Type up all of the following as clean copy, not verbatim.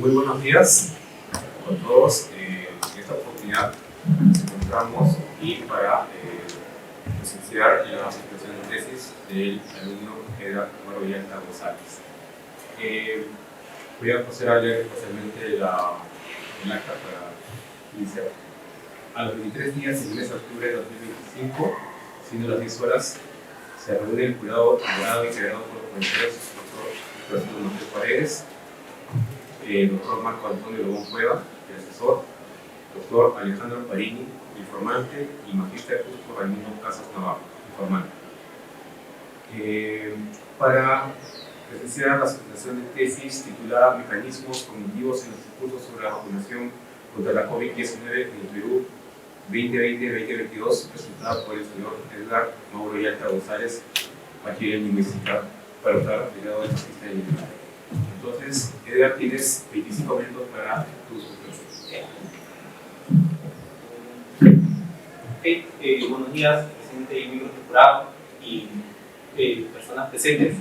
Muy buenos días a todos. En esta oportunidad nos encontramos y para presenciar la presentación de tesis del alumno Edgar Villalta González. Voy a proceder a leer especialmente el acta para iniciar. A los 23 días del mes de octubre de 2025, siendo las 10 horas, se reúne el jurado integrado por los compañeros Dr. Manuel Paredes, Dr. Marco Antonio Lobón Cueva, el asesor, Dr. Alejandro Parini, informante, y Magíster Justo Raimundo Casas Navarro, informante. Para presenciar la presentación de tesis titulada Mecanismos cognitivos en los discursos sobre la vacunación contra la COVID-19 en el Perú 2020-2022, presentada por el señor Edgar Mauro Villalta González, bachiller en lingüística, para optar al grado de magíster en lingüística. Entonces, Edgar, tienes 25 minutos para tus presentaciones. Buenos días, presidente y miembros del jurado y personas presentes.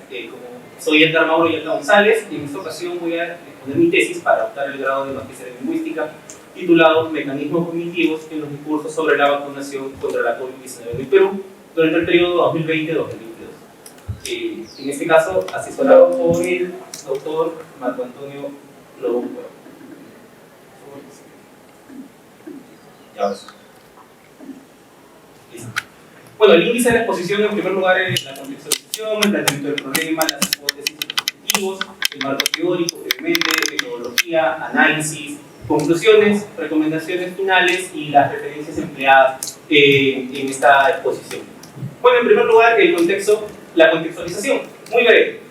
Soy Edgar Mauro Villalta González y en esta ocasión voy a exponer mi tesis para optar el grado de magíster en lingüística, titulado Mecanismos cognitivos en los discursos sobre la vacunación contra la COVID-19 en el Perú durante el periodo 2020-2022. En este caso, asesorado por el doctor Marco Antonio Lobón Cueva. Ya ves. Listo. Bueno, el índice de la exposición en primer lugar es la contextualización, el planteamiento del problema, las hipótesis y los objetivos, el marco teórico, brevemente, metodología, análisis, conclusiones, recomendaciones finales y las referencias empleadas en esta exposición. Bueno, en primer lugar, el contexto, la contextualización, muy breve.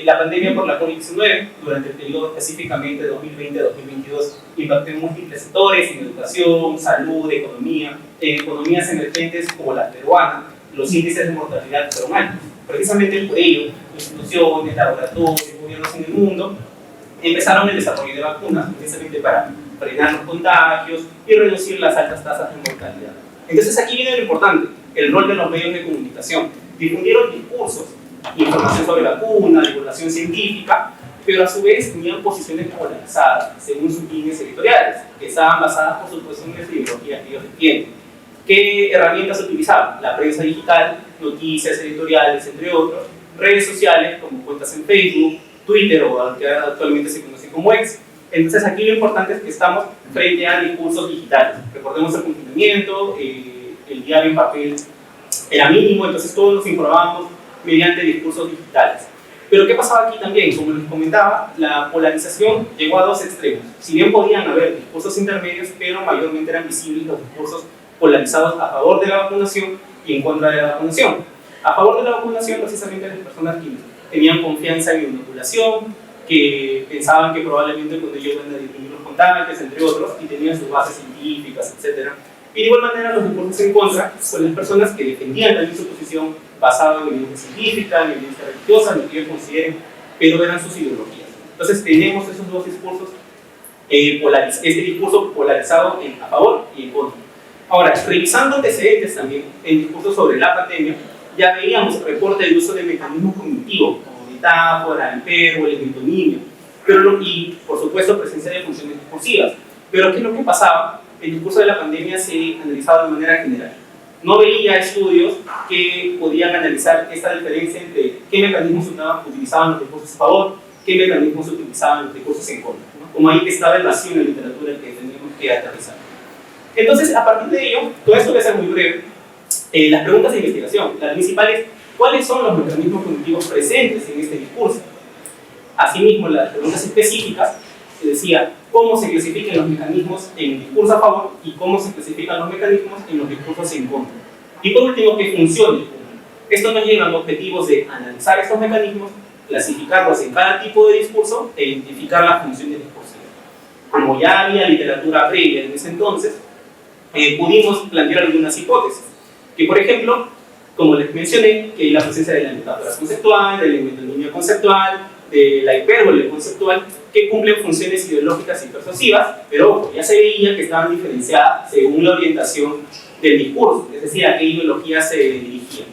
La pandemia por la COVID-19, durante el periodo específicamente 2020-2022, impactó en múltiples sectores, en educación, salud, economía. En economías emergentes como la peruana, los índices de mortalidad fueron altos. Precisamente por ello, instituciones, laboratorios, gobiernos en el mundo empezaron el desarrollo de vacunas precisamente para frenar los contagios y reducir las altas tasas de mortalidad. Entonces aquí viene lo importante, el rol de los medios de comunicación. Difundieron discursos, información sobre vacunas, divulgación científica, pero a su vez tenían posiciones polarizadas según sus líneas editoriales, que estaban basadas por supuesto en las ideologías que ellos defienden. ¿Qué herramientas utilizaban? La prensa digital, noticias editoriales, entre otros, redes sociales como cuentas en Facebook, Twitter o al que actualmente se conoce como X. Entonces aquí lo importante es que estamos frente a discursos digitales. Recordemos el confinamiento, el diario en papel era mínimo, entonces todos nos informábamos mediante discursos digitales. Pero ¿qué pasaba aquí también? Como les comentaba, la polarización llegó a dos extremos. Si bien podían haber discursos intermedios, pero mayormente eran visibles los discursos polarizados a favor de la vacunación y en contra de la vacunación. A favor de la vacunación, precisamente las personas que tenían confianza en la inoculación, que pensaban que probablemente con ello iban a disminuir los contagios, entre otros, y tenían sus bases científicas, etc. Y de igual manera los discursos en contra, con las personas que defendían también su posición basada en evidencia científica, en evidencia religiosa, lo que ellos consideren, pero eran sus ideologías. Entonces tenemos esos dos discursos, este discurso polarizado a favor y en contra. Ahora, revisando antecedentes también en discursos sobre la pandemia, ya veíamos el reporte del uso de mecanismos cognitivos, como metáfora, empero, el metonimio, y por supuesto presencia de funciones discursivas. Pero ¿qué es lo que pasaba? El discurso de la pandemia se analizaba de manera general. No veía estudios que podían analizar esta diferencia entre qué mecanismos utilizaban los discursos a favor, qué mecanismos utilizaban los discursos en contra, ¿no? Como ahí estaba el vacío en la literatura que teníamos que aterrizar. Entonces, a partir de ello, todo esto voy a ser muy breve. Las preguntas de investigación, las principales, ¿cuáles son los mecanismos cognitivos presentes en este discurso? Asimismo, las preguntas específicas, se decía cómo se clasifican los mecanismos en el discurso a favor y cómo se clasifican los mecanismos en los discursos en contra. Y por último, que funcione. Esto nos lleva a los objetivos de analizar estos mecanismos, clasificarlos en cada tipo de discurso e identificar las funciones discursivas. Como ya había literatura previa en ese entonces, pudimos plantear algunas hipótesis, que por ejemplo, como les mencioné, que hay la presencia de la metáfora conceptual, de la metonimia conceptual, de la hipérbole conceptual, que cumplen funciones ideológicas y persuasivas, pero ya se veía que estaban diferenciadas según la orientación del discurso, es decir, a qué ideología se dirigían.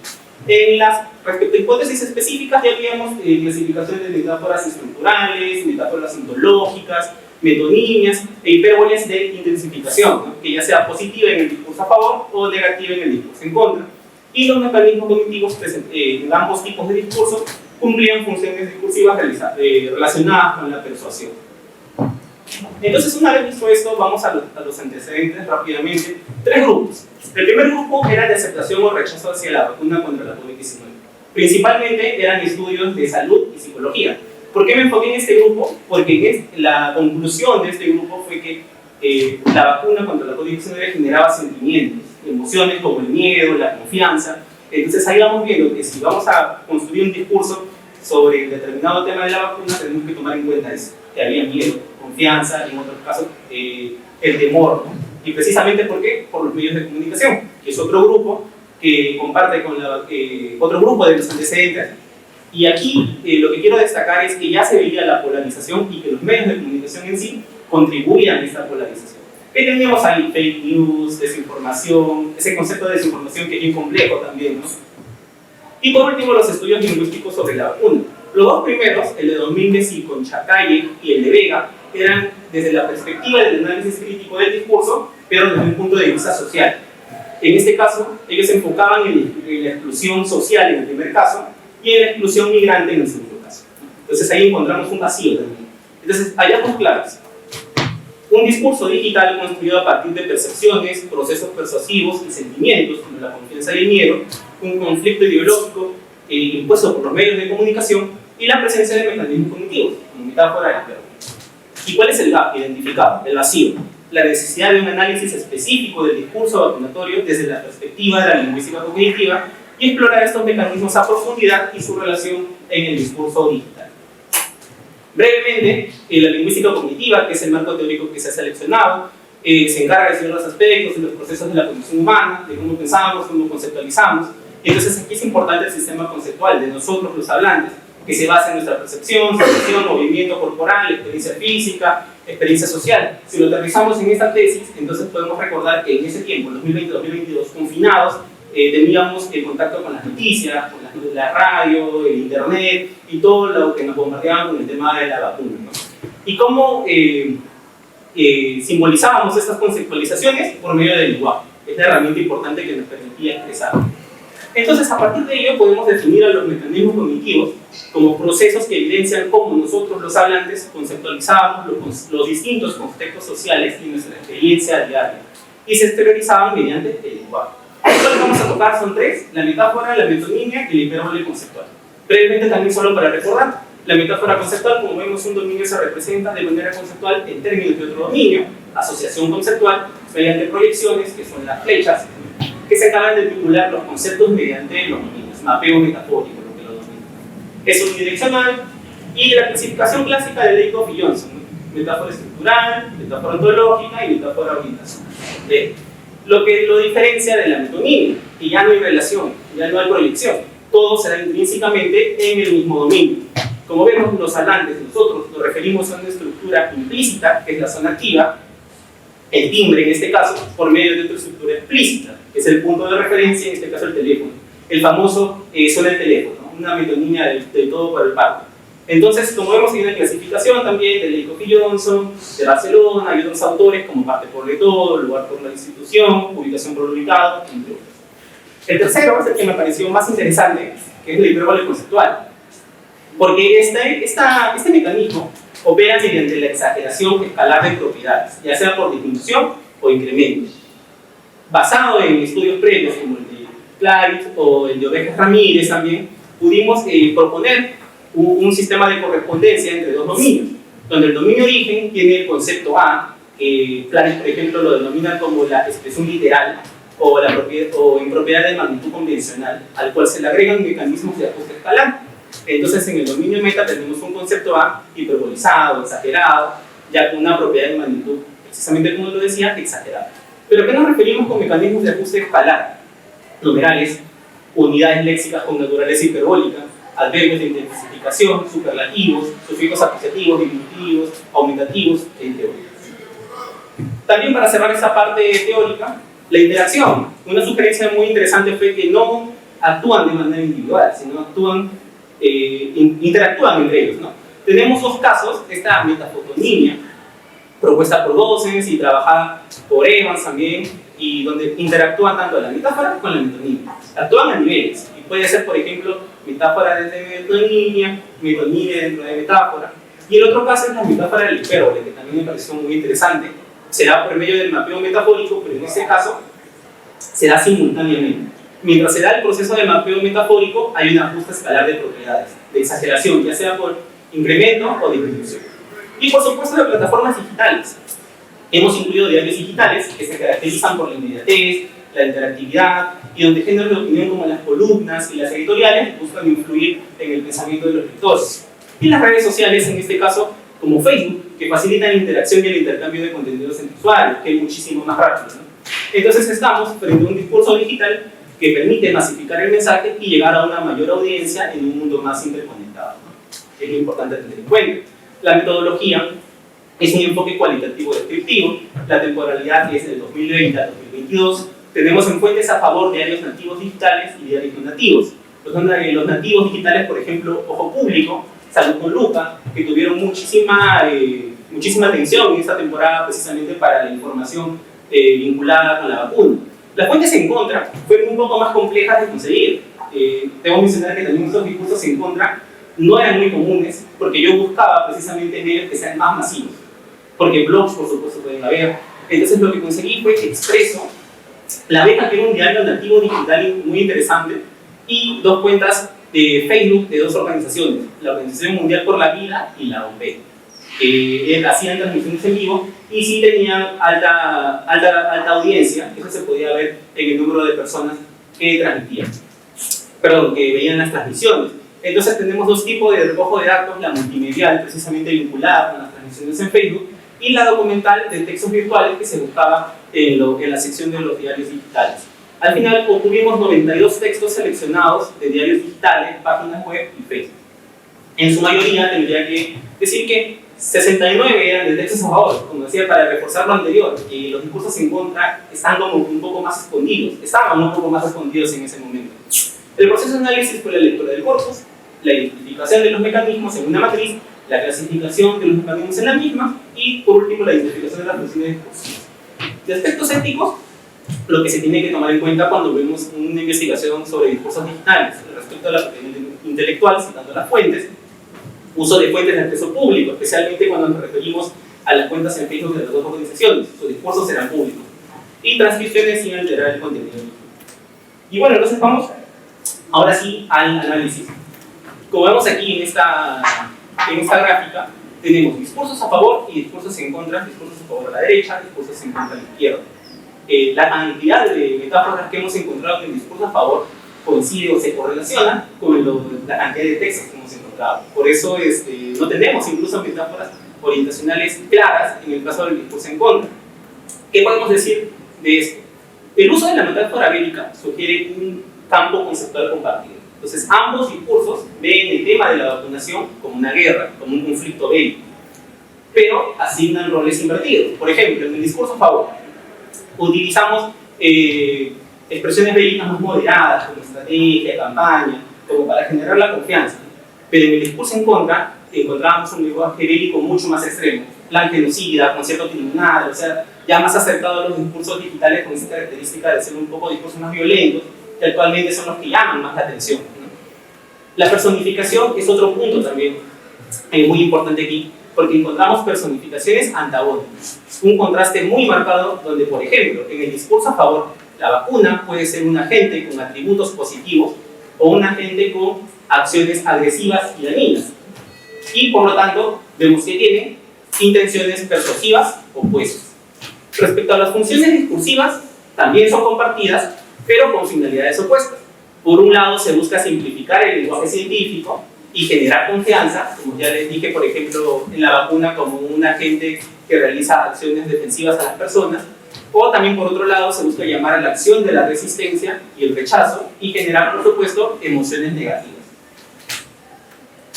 Respecto a hipótesis específicas, ya habíamos clasificaciones de metáforas estructurales, metáforas ontológicas, metonimias e hipérboles de intensificación, ¿no? Que ya sea positiva en el discurso a favor o negativa en el discurso en contra. Y los mecanismos cognitivos en ambos tipos de discurso cumplían funciones discursivas relacionadas con la persuasión. Entonces, una vez visto esto, vamos a los antecedentes rápidamente. 3 grupos. El primer grupo era de aceptación o rechazo hacia la vacuna contra la COVID-19. Principalmente eran estudios de salud y psicología. ¿Por qué me enfoqué en este grupo? Porque la conclusión de este grupo fue que la vacuna contra la COVID-19 generaba sentimientos, emociones como el miedo, la confianza. Entonces ahí vamos viendo que si vamos a construir un discurso sobre determinado tema de la vacuna, tenemos que tomar en cuenta eso, que había miedo, confianza, y en otros casos el temor, ¿no? Y precisamente ¿por qué? Por los medios de comunicación, que es otro grupo que comparte con otro grupo de los antecedentes. Y aquí lo que quiero destacar es que ya se veía la polarización y que los medios de comunicación en sí contribuían a esta polarización. ¿Qué teníamos ahí? Fake news, desinformación, ese concepto de desinformación que es bien complejo también, ¿no? Y por último, los estudios lingüísticos sobre la vacuna. Los 2 primeros, el de Domínguez y Conchacalle y el de Vega, eran desde la perspectiva del análisis crítico del discurso, pero desde un punto de vista social. En este caso, ellos se enfocaban en la exclusión social en el primer caso y en la exclusión migrante en el segundo caso. Entonces ahí encontramos un vacío también. Entonces, hallazgos claros. Un discurso digital construido a partir de percepciones, procesos persuasivos y sentimientos como la confianza y el miedo, un conflicto ideológico impuesto por los medios de comunicación y la presencia de mecanismos cognitivos, como metáfora del perro. ¿Y cuál es el gap identificado? El vacío. La necesidad de un análisis específico del discurso vacunatorio desde la perspectiva de la lingüística cognitiva y explorar estos mecanismos a profundidad y su relación en el discurso digital. Brevemente, la lingüística cognitiva, que es el marco teórico que se ha seleccionado, se encarga de estudiar los aspectos y los procesos de la cognición humana, de cómo pensamos, cómo conceptualizamos. Entonces aquí es importante el sistema conceptual de nosotros los hablantes, que se basa en nuestra percepción, sensación, movimiento corporal, experiencia física, experiencia social. Si lo aterrizamos en esta tesis, entonces podemos recordar que en ese tiempo, 2020-2022, confinados, teníamos el contacto con las noticias, con la radio, el internet y todo lo que nos bombardeaban con el tema de la vacuna, ¿no? Y cómo simbolizábamos estas conceptualizaciones por medio del lenguaje. Es la herramienta importante que nos permitía expresar. Entonces, a partir de ello podemos definir a los mecanismos cognitivos como procesos que evidencian cómo nosotros los hablantes conceptualizábamos los distintos contextos sociales y nuestra experiencia diaria y se exteriorizaban mediante el lenguaje. Lo que vamos a tocar son 3: la metáfora, la metonimia y el hipérbole conceptual. Brevemente también solo para recordar, la metáfora conceptual, como vemos, un dominio se representa de manera conceptual en términos de otro dominio, asociación conceptual, mediante proyecciones, que son las flechas, que se encargan de vincular los conceptos mediante los dominios, mapeo metafórico, lo que lo domina. Es unidireccional y la clasificación clásica de Lakoff y Johnson, ¿no? Metáfora estructural, metáfora ontológica y metáfora orientacional. Lo que lo diferencia de la metonimia, que ya no hay relación, ya no hay proyección, todo se da intrínsecamente en el mismo dominio. Como vemos, los hablantes, nosotros nos referimos a una estructura implícita, que es la zona activa, el timbre en este caso, por medio de otra estructura explícita, que es el punto de referencia, en este caso el teléfono. El famoso suena el teléfono, ¿no? Una metonimia del todo por el parto. Entonces, como vemos, hay una clasificación también de Lakoff y Johnson, de Barcelona, y otros autores como parte por de todo, lugar por la institución, ubicación por el ubicado, entre otros. El tercero es el que me pareció más interesante, que es el hipérbole conceptual, porque este mecanismo opera mediante la exageración escalar de propiedades, ya sea por disminución o incremento. Basado en estudios previos como el de Clarit o el de Ovejas Ramírez también, pudimos proponer un sistema de correspondencia entre 2 dominios, donde el dominio origen tiene el concepto A, que Clarit, por ejemplo, lo denomina como la expresión literal o en propiedad de magnitud convencional, al cual se le agregan mecanismos de ajuste escalar. Entonces, en el dominio meta tenemos un concepto A hiperbolizado, exagerado, ya con una propiedad de magnitud, precisamente como lo decía, exagerada. ¿Pero qué nos referimos con mecanismos de ajuste escalar? Numerales, unidades léxicas con naturaleza hiperbólica, adverbios de intensificación, superlativos, sufijos asociativos, diminutivos, aumentativos, entre otros. También, para cerrar esta parte teórica, la interacción. Una sugerencia muy interesante fue que no actúan de manera individual, sino interactúan entre ellos, ¿no? Tenemos 2 casos, esta metafotonimia, propuesta por Gossens y trabajada por Evans también, y donde interactúan tanto la metáfora con la metonimia. Actúan a niveles, y puede ser, por ejemplo, metáfora desde metonimia dentro de metáfora. Y el otro caso es la metáfora del hipérbole, que también me pareció muy interesante. Será por medio del mapeo metafórico, pero en este caso se da simultáneamente. Mientras se da el proceso de mapeo metafórico, hay una justa escalar de propiedades, de exageración, ya sea por incremento o disminución. Y por supuesto, de plataformas digitales. Hemos incluido diarios digitales que se caracterizan por la inmediatez, la interactividad, y donde géneros de opinión como las columnas y las editoriales buscan influir en el pensamiento de los lectores. Y las redes sociales, en este caso, como Facebook, que facilitan la interacción y el intercambio de contenidos entre usuarios, que es muchísimo más rápido, ¿no? Entonces estamos frente a un discurso digital que permite masificar el mensaje y llegar a una mayor audiencia en un mundo más interconectado, ¿no? Es lo importante tener en cuenta. La metodología es un enfoque cualitativo descriptivo. La temporalidad es del 2020 al 2022. Tenemos en fuentes a favor diarios nativos digitales y diarios no nativos. Los nativos digitales, por ejemplo, Ojo Público, Salud con Luca, que tuvieron muchísima atención en esta temporada precisamente para la información vinculada con la vacuna. Las fuentes en contra fueron un poco más complejas de conseguir. Debo mencionar que también estos discursos en contra no eran muy comunes, porque yo buscaba precisamente medios que sean más masivos, porque blogs, por supuesto, pueden haber. Entonces lo que conseguí fue Expreso, La Abeja, que era un diario nativo digital muy interesante, y dos cuentas de Facebook de dos organizaciones, la Organización Mundial por la Vida y la OPE, que hacían transmisiones en vivo y sí tenían alta audiencia. Eso se podía ver en el número de personas que transmitían, que veían las transmisiones. Entonces tenemos dos tipos de recojo de datos: la multimedial, precisamente vinculada con las transmisiones en Facebook, y la documental de textos virtuales, que se buscaba en la sección de los diarios digitales. Al final obtuvimos 92 textos seleccionados de diarios digitales, páginas web y Facebook. En su mayoría tendría que decir que 69 eran de textos a favor, como decía, para reforzar lo anterior, que los discursos en contra están como un poco más escondidos, estaban un poco más escondidos en ese momento. El proceso de análisis fue la lectura del corpus, la identificación de los mecanismos en una matriz, la clasificación de los mecanismos en la misma y, por último, la identificación de las funciones discursivas. De aspectos éticos, lo que se tiene que tomar en cuenta cuando vemos una investigación sobre discursos digitales respecto a la propiedad intelectual, citando las fuentes, uso de fuentes de acceso público, especialmente cuando nos referimos a las cuentas en Facebook de las dos organizaciones, sus discursos serán públicos, y transcripciones sin alterar el contenido. Y bueno, entonces vamos ahora sí al análisis. Como vemos aquí en esta gráfica, tenemos discursos a favor y discursos en contra, discursos a favor a la derecha, discursos en contra a la izquierda. La cantidad de metáforas que hemos encontrado en el discurso a favor coincide o se correlaciona con la cantidad de textos que hemos encontrado. Por eso no tenemos incluso metáforas orientacionales claras en el caso del discurso en contra. ¿Qué podemos decir de esto? El uso de la metáfora bélica sugiere un campo conceptual compartido. Entonces, ambos discursos ven el tema de la vacunación como una guerra, como un conflicto bélico, pero asignan roles invertidos. Por ejemplo, en el discurso a favor, utilizamos expresiones bélicas más moderadas, como estrategia, campaña, como para generar la confianza. Pero en el discurso en contra, encontramos un lenguaje bélico mucho más extremo, plan genocida, concierto criminal, o sea, ya más acercado a los discursos digitales con esa característica de ser un poco discursos más violentos, que actualmente son los que llaman más la atención, ¿no? La personificación es otro punto también muy importante aquí, porque encontramos personificaciones antagónicas, un contraste muy marcado donde, por ejemplo, en el discurso a favor, la vacuna puede ser un agente con atributos positivos o un agente con acciones agresivas y dañinas, y por lo tanto vemos que tiene intenciones persuasivas opuestas. Respecto a las funciones discursivas, también son compartidas, pero con finalidades opuestas. Por un lado, se busca simplificar el lenguaje científico y generar confianza, como ya les dije, por ejemplo, en la vacuna como un agente que realiza acciones defensivas a las personas, o también por otro lado se busca llamar a la acción de la resistencia y el rechazo y generar, por supuesto, emociones negativas.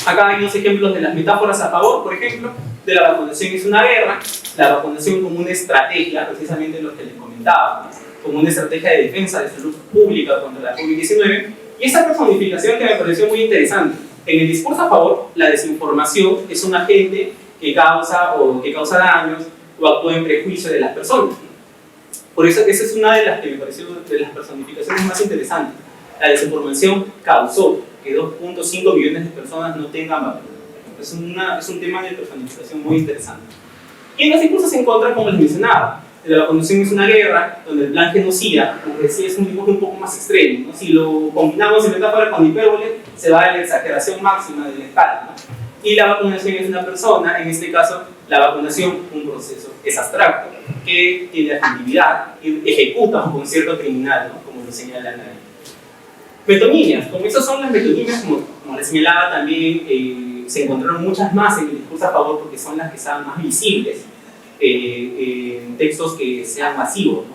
Acá hay dos ejemplos de las metáforas a favor, por ejemplo, de la vacunación es una guerra, la vacunación como una estrategia, precisamente lo que les comentaba, ¿no? Como una estrategia de defensa de salud pública contra la COVID-19, y esta personificación que me pareció muy interesante. En el discurso a favor, la desinformación es un agente que causa daños, o actúa en prejuicio de las personas. Por eso, esa es una de las que me pareció de las personificaciones más interesantes. La desinformación causó que 2.5 millones de personas no tengan vacuna. Es un tema de personificación muy interesante. Y en los discursos en contra, como les mencionaba, la vacunación es una guerra, donde el plan genocida, como decía, es un dibujo un poco más extremo, ¿no? Si lo combinamos en metáfora con hipérbole, se va a la exageración máxima de la escala, ¿no? Y la vacunación es una persona, en este caso, la vacunación, un proceso, es abstracto, que tiene afectividad, ejecuta un concierto criminal, ¿no? Como lo señalan ahí. Metonimias, como esas son las metonimias, como les señalaba también, se encontraron muchas más en el discurso a favor porque son las que estaban más visibles en textos que sean masivos, ¿no?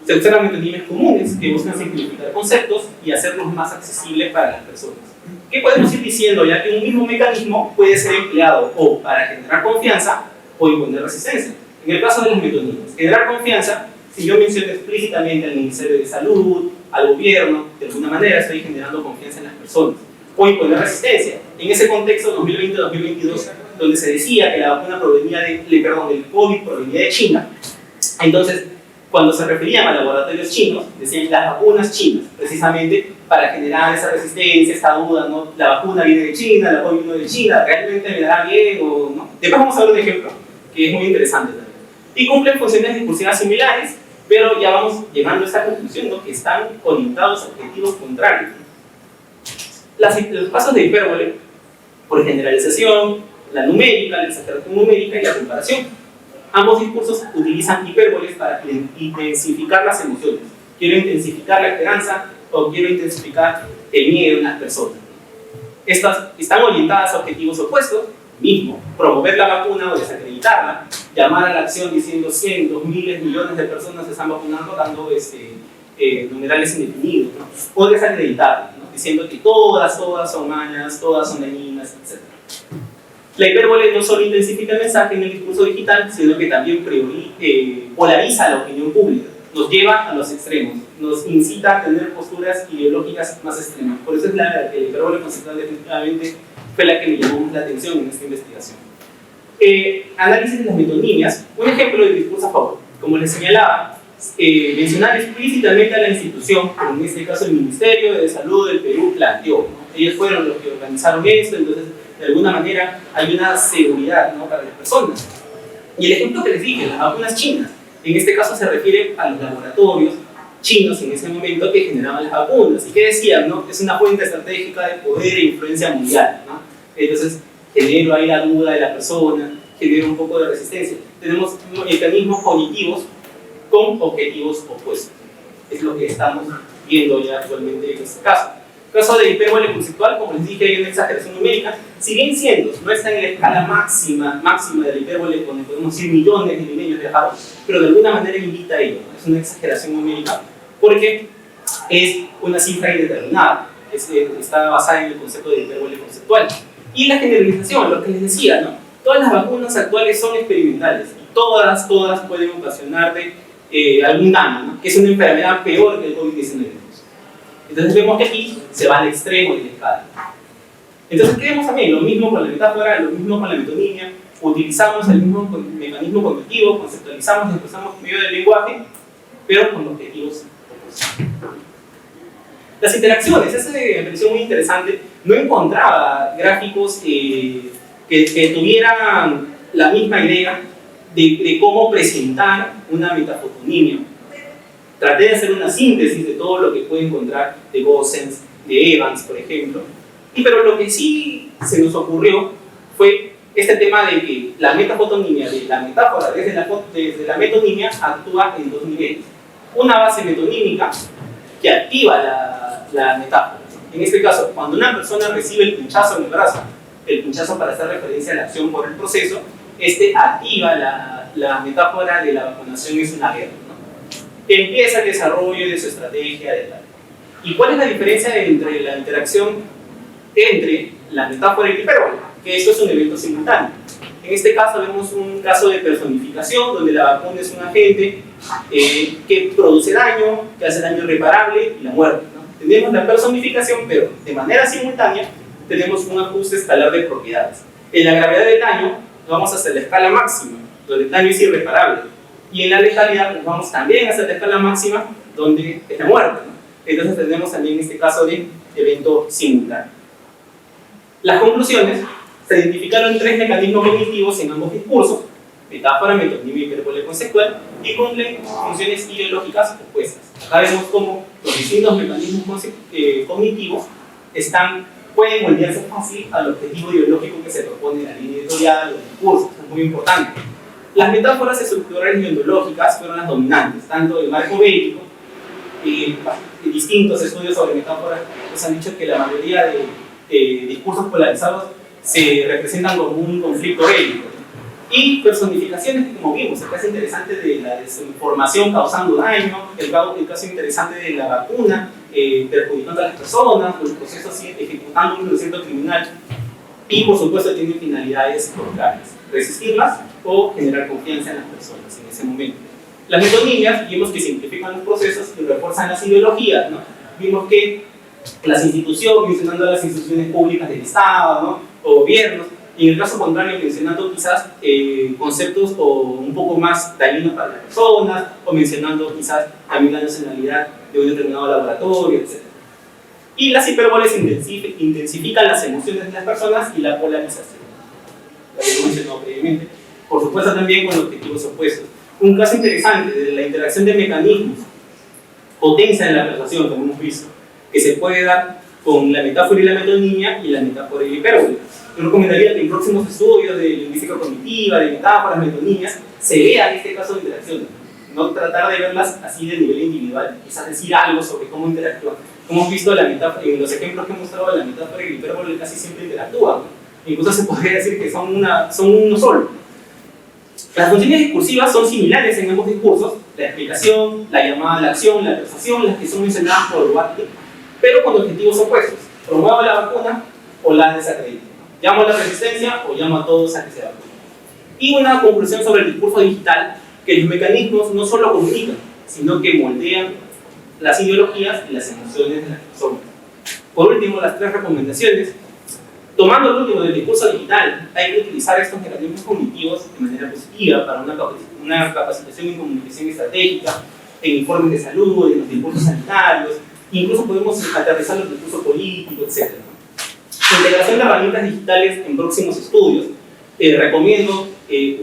Se observan metonimias comunes que buscan simplificar conceptos y hacerlos más accesibles para las personas. ¿Qué podemos ir diciendo? Ya que un mismo mecanismo puede ser empleado o para generar confianza o imponer resistencia. En el caso de las metonimias, generar confianza, si yo menciono explícitamente al Ministerio de Salud, al gobierno, de alguna manera estoy generando confianza en las personas. O imponer resistencia. En ese contexto 2020-2022, donde se decía que la vacuna provenía del COVID provenía de China, entonces, cuando se referían a laboratorios chinos, decían las vacunas chinas, precisamente para generar esa resistencia, esta duda, ¿no? La vacuna viene de China, la COVID viene de China, ¿realmente me dará bien o no? Después vamos a ver un ejemplo que es muy interesante también. Y cumplen funciones discursivas similares, pero ya vamos llegando a esta conclusión, ¿no? Que están orientados a objetivos contrarios. Los casos de hipérbole, por generalización, la numérica, la exageración numérica y la comparación. Ambos discursos utilizan hipérboles para intensificar las emociones. Quiero intensificar la esperanza o quiero intensificar el miedo en las personas. Estas están orientadas a objetivos opuestos, mismo, promover la vacuna o desacreditarla, llamar a la acción diciendo cientos, miles, millones de personas se están vacunando, dando numerales indefinidos, ¿no? O desacreditarla, ¿no? Diciendo que todas son malas, todas son dañinas, etc. La hipérbole no solo intensifica el mensaje en el discurso digital, sino que también polariza la opinión pública, nos lleva a los extremos, nos incita a tener posturas ideológicas más extremas. Por eso es la hipérbole conceptual definitivamente fue la que me llamó la atención en esta investigación. Análisis de las metonimias, un ejemplo de discurso a favor. Como les señalaba, mencionar explícitamente a la institución, como en este caso el Ministerio de Salud del Perú planteó, ¿no? Ellos fueron los que organizaron esto, entonces de alguna manera hay una seguridad, ¿no? Para las personas. Y el ejemplo que les dije, las vacunas chinas, en este caso se refiere a los laboratorios chinos en ese momento que generaban las vacunas. ¿Y qué decían? ¿No? Es una fuente estratégica de poder e influencia mundial, ¿no? Entonces genero ahí la duda de la persona, genero un poco de resistencia. Tenemos mecanismos cognitivos con objetivos opuestos. Es lo que estamos viendo ya actualmente en este caso. Caso de hipérbole conceptual, como les dije, hay una exageración numérica, si bien siendo, no está en la escala máxima de la hipérbole, donde podemos decir millones y millones de árboles, pero de alguna manera invita a ello, ¿no? Es una exageración numérica, porque es una cifra indeterminada, está basada en el concepto de hipérbole conceptual. Y la generalización, lo que les decía, ¿no? Todas las vacunas actuales son experimentales, y todas pueden ocasionarte algún daño, ¿no? Que es una enfermedad peor que el COVID-19. Entonces vemos que aquí se va al extremo de la escala. Entonces creemos también lo mismo con la metáfora, lo mismo con la metonimia, utilizamos el mismo mecanismo cognitivo, conceptualizamos y expresamos por medio del lenguaje, pero con objetivos opuestos. Las interacciones, esa me pareció muy interesante, no encontraba gráficos que tuvieran la misma idea de cómo presentar una metafotonimia. Traté de hacer una síntesis de todo lo que pude encontrar de Gossens, de Evans, por ejemplo. Pero lo que sí se nos ocurrió fue este tema de que la metafotonimia de la metáfora desde la metonimia actúa en dos niveles. Una base metonímica que activa la metáfora. En este caso, cuando una persona recibe el pinchazo en el brazo, el pinchazo para hacer referencia a la acción por el proceso, activa la metáfora de la vacunación es una guerra. Empieza el desarrollo de su estrategia de tal. ¿Y cuál es la diferencia entre la interacción entre la metáfora y el hipérbole? Que esto es un evento simultáneo. En este caso vemos un caso de personificación donde la vacuna es un agente que produce daño, que hace daño irreparable y la muerte, ¿no? Tenemos la personificación, pero de manera simultánea tenemos un ajuste escalar de propiedades. En la gravedad del daño nos vamos hacia la escala máxima, donde el daño es irreparable. Y en la letalidad nos vamos también hacia la escala máxima, donde es la muerte, ¿no? Entonces tenemos también este caso de evento simultáneo. Las conclusiones: se identificaron 3 mecanismos cognitivos en ambos discursos: metáfora, metonimia y hipérbole conceptual, y cumplen funciones ideológicas opuestas. Acá vemos cómo los distintos mecanismos cognitivos pueden moldearse fácil al objetivo ideológico que se propone la línea editorial o el discurso. Es muy importante. Las metáforas estructurales y ontológicas fueron las dominantes, tanto en marco bélico, distintos estudios sobre metáforas nos han dicho que la mayoría de discursos polarizados se representan como un conflicto bélico. Y personificaciones, que como vimos, el caso interesante de la desinformación causando daño, el caso interesante de la vacuna perjudicando a las personas, los procesos ejecutando un proceso criminal, y por supuesto tienen finalidades locales: resistirlas o generar confianza en las personas en ese momento. Las metonimias vimos que simplifican los procesos y refuerzan las ideologías, ¿no? Vimos que las instituciones, mencionando las instituciones públicas del Estado, ¿no? O gobiernos, y en el caso contrario mencionando quizás conceptos un poco más dañinos para las personas, o mencionando quizás también la nacionalidad de un determinado laboratorio, etc. Y las hipérboles intensifican las emociones de las personas y la polarización, lo que mencionado previamente, por supuesto también con objetivos opuestos. Un caso interesante de la interacción de mecanismos potencia en la persuasión, como hemos visto, que se puede dar con la metáfora y la metonimia y la metáfora y la hipérbole. Yo recomendaría que en próximos estudios de lingüística cognitiva, de metáforas, metonimias, se vea este caso de interacción. No tratar de verlas así de nivel individual, quizás decir algo sobre cómo interactúan. Como hemos visto en los ejemplos que he mostrado, la metáfora y la hipérbole casi siempre interactúan, ¿no? Incluso se podría decir que son uno solo. Las funciones discursivas son similares en ambos discursos: la explicación, la llamada a la acción, la persuasión, las que son mencionadas por Watley, pero con objetivos opuestos: promuevo la vacuna o la desacredito, llamo a la resistencia o llamo a todos a que se vacunen. Y una conclusión sobre el discurso digital: que los mecanismos no solo comunican, sino que moldean las ideologías y las emociones de las personas. Por último, las 3 recomendaciones. Tomando el último del discurso digital, hay que utilizar estos mecanismos cognitivos de manera positiva para una capacitación en comunicación estratégica, en informes de salud, en los discursos sanitarios, incluso podemos aterrizar los discursos políticos, etc. Integración de herramientas digitales en próximos estudios. Recomiendo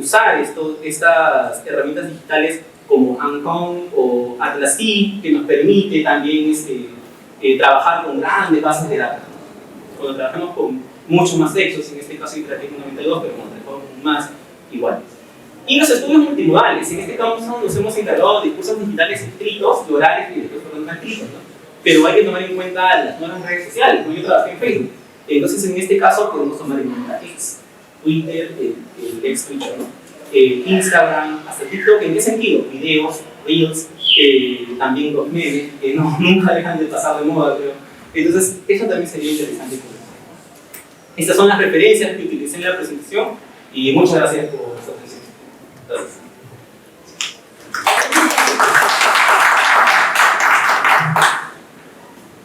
usar estas herramientas digitales como Ancon o Atlas-T, que nos permite también trabajar con grandes bases de datos. Cuando trabajamos con muchos más textos, en este caso Interactive 92, pero con trabajamos más iguales. Y los estudios multimodales: en este caso nos hemos encargado de discursos digitales escritos y orales y después fueron escritos, ¿no? Pero hay que tomar en cuenta las nuevas redes sociales, ¿no? Yo trabajé en Facebook, entonces en este caso podemos tomar en cuenta X, Twitter, el ex Twitter, ¿no? Instagram, hasta TikTok. ¿En qué sentido? Videos, Reels, también los memes, que nunca dejan de pasar de moda, creo. Entonces eso también sería interesante. Estas son las referencias que utilicé en la presentación y muchas gracias por su atención. Gracias.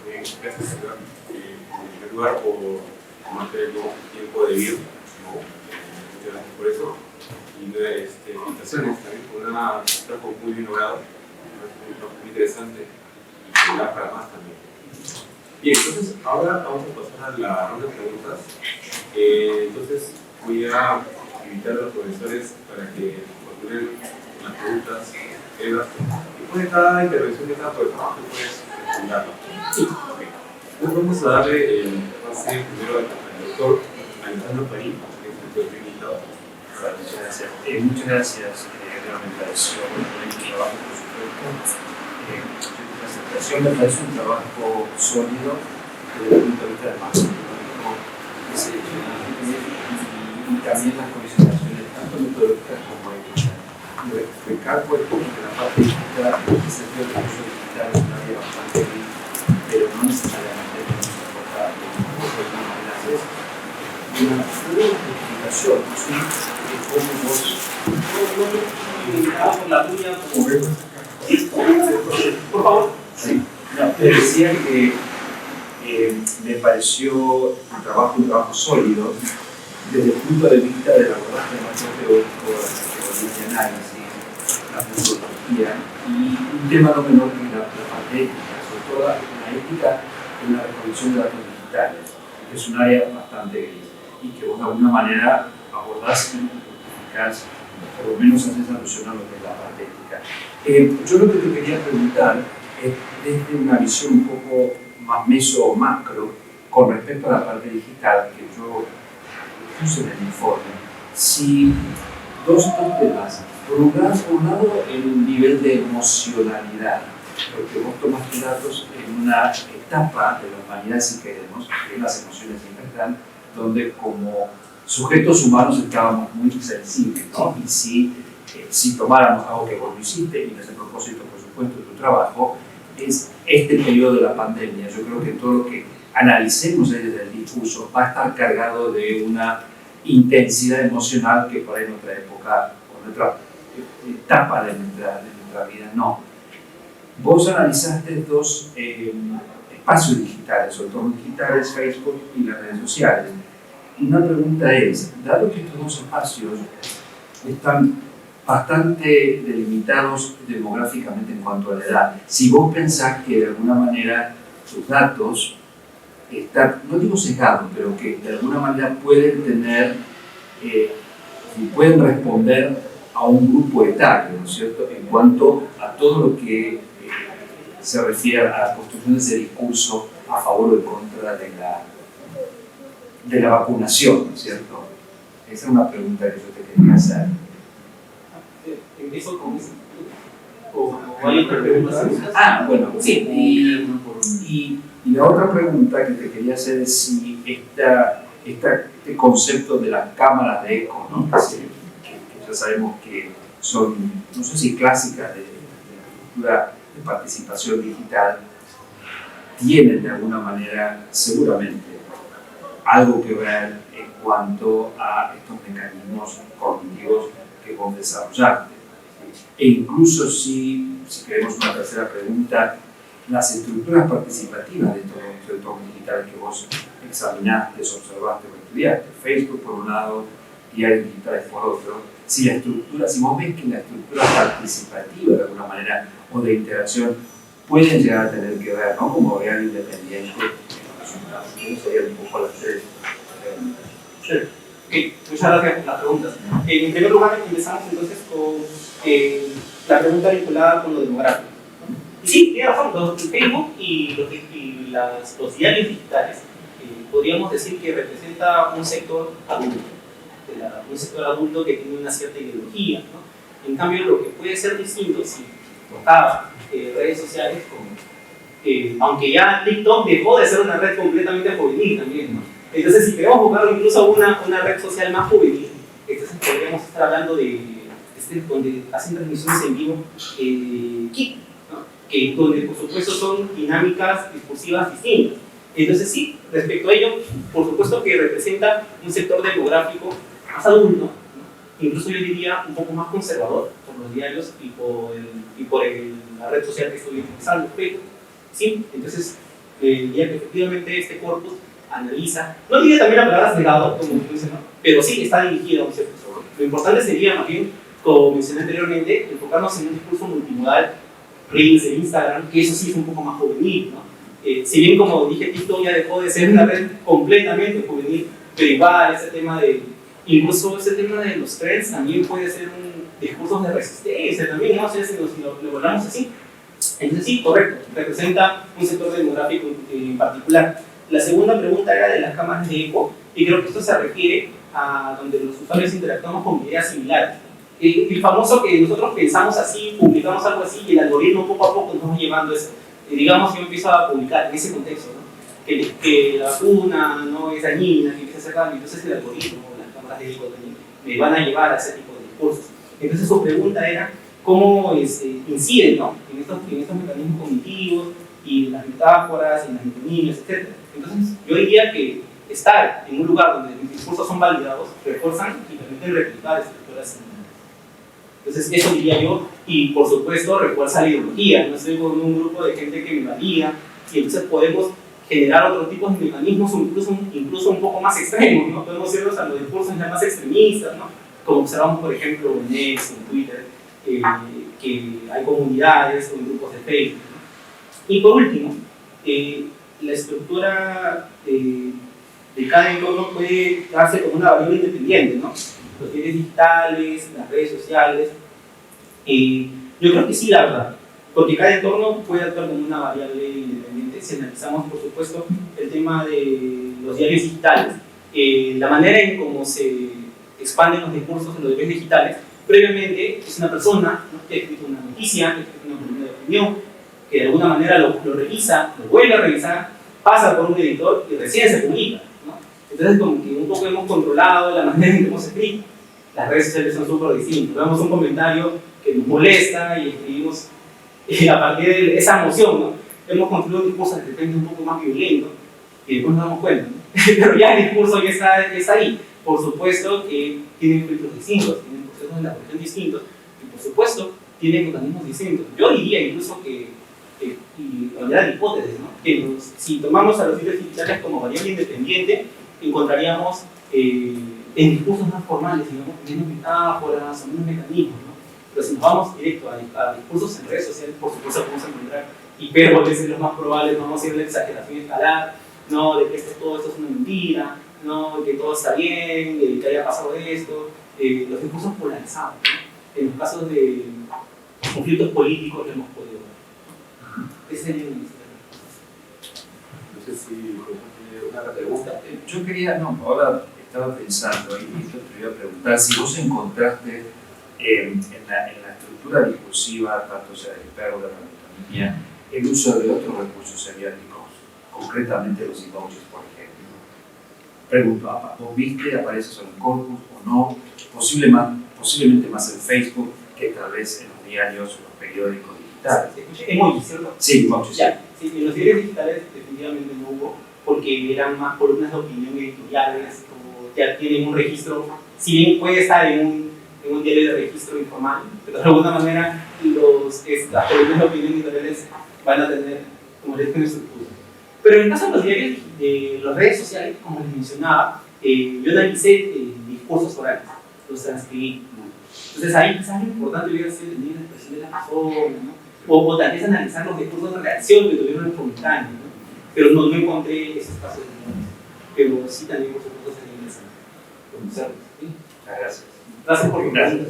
Bien, gracias, señor. En primer lugar, por tomarte el tiempo debido, ¿no? Muchas gracias por eso. Y felicitaciones también por un trabajo muy bien logrado, un trabajo muy interesante y da para más también. Bien, entonces ahora vamos a pasar a la ronda de preguntas. Entonces voy a invitar a los profesores para que formulen las preguntas, Eva, y después de cada intervención de cada profesor puedes responderlo. Okay. Entonces vamos a darle el pase primero al doctor Alejandro Parín, que es el doctor invitado. Muchas gracias. Realmente me pareció un trabajo, por supuesto. La presentación me parece un trabajo sólido desde el punto de vista del marco económico y también las consideraciones tanto metodológicas como éticas. Recalco el punto que la parte digital, en ese sentido, el curso digital es un área bastante rica, pero no necesariamente tenemos que aportar de alguna manera es una justificación, ¿sí? De cómo vos por la tuya, como vemos. por favor. Sí. No, te decía que me pareció un trabajo sólido desde el punto de vista del abordaje más teórico, la teoría de análisis, la metodología y un tema no menor que la parte ética, sobre todo la ética en la recolección de datos digitales, que es un área bastante gris y que vos de alguna manera abordás y justificás, por lo menos haces alusión a lo que es la parte ética. Yo lo que te quería preguntar es desde una visión un poco más meso o macro con respecto a la parte digital que yo puse en el informe, si dos temas, por un lado el nivel de emocionalidad, porque vos tomaste datos en una etapa de la humanidad, si queremos, que es las emociones siempre están, donde como sujetos humanos estábamos muy sensibles, ¿no? Y si tomáramos algo que vos lo hiciste, y desde el propósito, por supuesto, de tu trabajo, es este periodo de la pandemia. Yo creo que todo lo que analicemos desde el discurso va a estar cargado de una intensidad emocional que por ahí en otra época, o en otra etapa de nuestra vida, no. Vos analizaste dos espacios digitales, o entornos digitales, Facebook y las redes sociales. Y una pregunta es, dado que estos dos espacios están bastante delimitados demográficamente en cuanto a la edad, si vos pensás que de alguna manera tus datos están, no digo sesgados, pero que de alguna manera pueden tener, pueden responder a un grupo etario, ¿no es cierto?, en cuanto a todo lo que se refiere a la construcción de ese discurso a favor o en contra de la vacunación, ¿no es cierto? Esa es una pregunta que yo te quería hacer. ¿Empiezo con eso? ¿O hay otra pregunta? Bueno, sí. Y la otra pregunta que te quería hacer es si este concepto de las cámaras de eco, ¿no? que ya sabemos que son, no sé si clásicas de la cultura de participación digital, tienen de alguna manera seguramente algo que ver en cuanto a estos mecanismos cognitivos que vos desarrollaste. E incluso si queremos una tercera pregunta, las estructuras participativas de todos estos entornos digitales que vos examinaste, observaste o estudiaste, Facebook por un lado, diarios digitales por otro, si vos ves que la estructura participativa de alguna manera o de interacción pueden llegar a tener que ver, ¿no?, como real independiente en los resultados. Eso sería un poco las tres preguntas. Okay, muchas gracias por las preguntas. En primer lugar, empezamos entonces con la pregunta vinculada con lo demográfico. Y sí, tiene razón, los Facebook y los diarios digitales podríamos decir que representa un sector adulto, un sector adulto que tiene una cierta ideología, ¿no? En cambio, lo que puede ser distinto si tocaba redes sociales, aunque ya TikTok dejó de ser una red completamente juvenil también, ¿no? Entonces, si queremos buscar incluso una red social más juvenil, entonces podríamos estar hablando de donde hacen transmisiones en vivo, Kik, ¿no? Donde por supuesto son dinámicas discursivas distintas. Entonces sí, respecto a ello, por supuesto que representa un sector demográfico más adulto, ¿no? Incluso yo diría un poco más conservador por los diarios y por la red social que estoy utilizando, Facebook. Sí, entonces diría que efectivamente este corpus analiza, no diría también la palabra sesgado, como dicen, ¿no?, pero sí está dirigido a un cierto sector. Lo importante sería más bien, como mencioné anteriormente, enfocarnos en un discurso multimodal, Reels de Instagram, que eso sí es un poco más juvenil, ¿no? Si bien, como dije, TikTok ya dejó de ser una red completamente juvenil, pero igual incluso ese tema de los trends también puede ser un discurso de resistencia también, ¿no? O sea, si lo volvamos así. Entonces sí, correcto, representa un sector demográfico en particular. La segunda pregunta era de las cámaras de eco, y creo que esto se refiere a donde los usuarios interactuamos con ideas similares. El famoso que nosotros pensamos así, publicamos algo así, y el algoritmo poco a poco nos va llevando eso. Digamos que yo empiezo a publicar en ese contexto, ¿no?, que la vacuna no es dañina, que empieza a hacer cambio, entonces el algoritmo, las cámaras de eco también, me van a llevar a ese tipo de discursos. Entonces su pregunta era cómo inciden, ¿no?, en estos mecanismos cognitivos y las metáforas y las metonimias, etc. Entonces yo diría que estar en un lugar donde los discursos son validados refuerzan y permiten replicar estructuras. Entonces eso diría yo, y por supuesto refuerza la ideología. No estoy con un grupo de gente que me valida, y entonces podemos generar otro tipo de mecanismos, incluso un poco más extremos, ¿no? Podemos irnos a los discursos ya más extremistas, ¿no? Como observamos, por ejemplo, en X, en Twitter, que hay comunidades o grupos de Facebook, ¿no? Y por último, la estructura de cada entorno puede darse como una variable independiente, ¿no? Los medios digitales, las redes sociales. Yo creo que sí, la verdad, porque cada entorno puede actuar como una variable independiente. Si analizamos, por supuesto, el tema de los diarios digitales, la manera en cómo se expanden los discursos en los diarios digitales, previamente es una persona, ¿no?, que ha escrito una noticia, que ha escrito una columna de opinión, que de alguna manera lo revisa, lo vuelve a revisar, pasa por un editor y recién se publica, ¿no? Entonces, como que un poco hemos controlado la manera en que hemos escrito. Las redes sociales son súper distintas. Vemos un comentario que nos molesta y escribimos a partir de esa emoción, ¿no? Hemos construido un discurso de repente un poco más violento y después nos damos cuenta, ¿no? Pero ya el discurso ya está ahí. Por supuesto que tienen filtros distintos, tienen procesos de elaboración distintos y por supuesto tienen mecanismos distintos. Yo diría incluso y de manera de hipótesis, ¿no?, que si tomamos a los medios digitales como variable independiente, encontraríamos en discursos más formales, digamos, menos metáforas o menos mecanismos, ¿no? Pero si nos vamos directo a discursos en redes sociales, por supuesto vamos a encontrar hipérboles en los más probables, vamos a ir a la exageración escalar, ¿no?, de que todo esto es una mentira, ¿no?, que todo está bien, que haya pasado esto, los discursos polarizados, ¿no? En los casos de conflictos políticos lo hemos podido ver. Ese sería el ministerio. No sé si una pregunta. Yo quería, ahora estaba pensando y te iba a preguntar si vos encontraste en la estructura discursiva, tanto sea de hipérbole como de mía, el uso de otros recursos semióticos, concretamente los emojis, por ejemplo. Pregunto, ¿vos viste, aparece eso en el corpus o no? Posiblemente más en Facebook que tal vez en los diarios o los periódicos digitales. Emojis, ¿cierto? Sí, emojis. Ya, sí, en los diarios digitales definitivamente no hubo, porque eran más columnas de opinión editoriales, o ya tienen un registro, si bien puede estar en un diario de registro informal, pero de alguna manera las columnas de opinión editoriales van a tener, como les dije, una estructura. Pero en el caso de los diarios, de las redes sociales, como les mencionaba, yo analicé discursos orales, los transcribí, ¿no? Entonces ahí quizás lo importante hubiera sido tener la expresión de la persona, ¿no? O tal vez analizar los discursos de reacción que tuvieron en el comentario, ¿no? Pero no encontré esos casos de muerte. Pero sí también, por supuesto, sería interesante conocerlos. ¿Sí? Muchas gracias. Gracias por tu pregunta.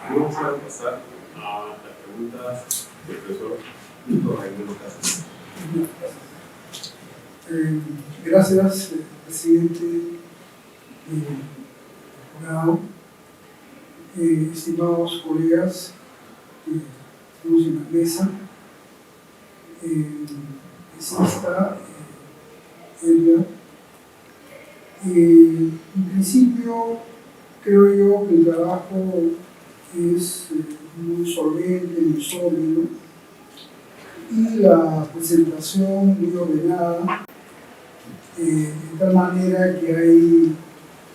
Vamos a pasar a las preguntas del profesor Raimundo Casas. Gracias, presidente jurado, estimados colegas que estamos en la mesa, Sista, Elvia. En principio, creo yo que el trabajo es muy solvente, muy sólido, y la presentación muy ordenada, de tal manera que hay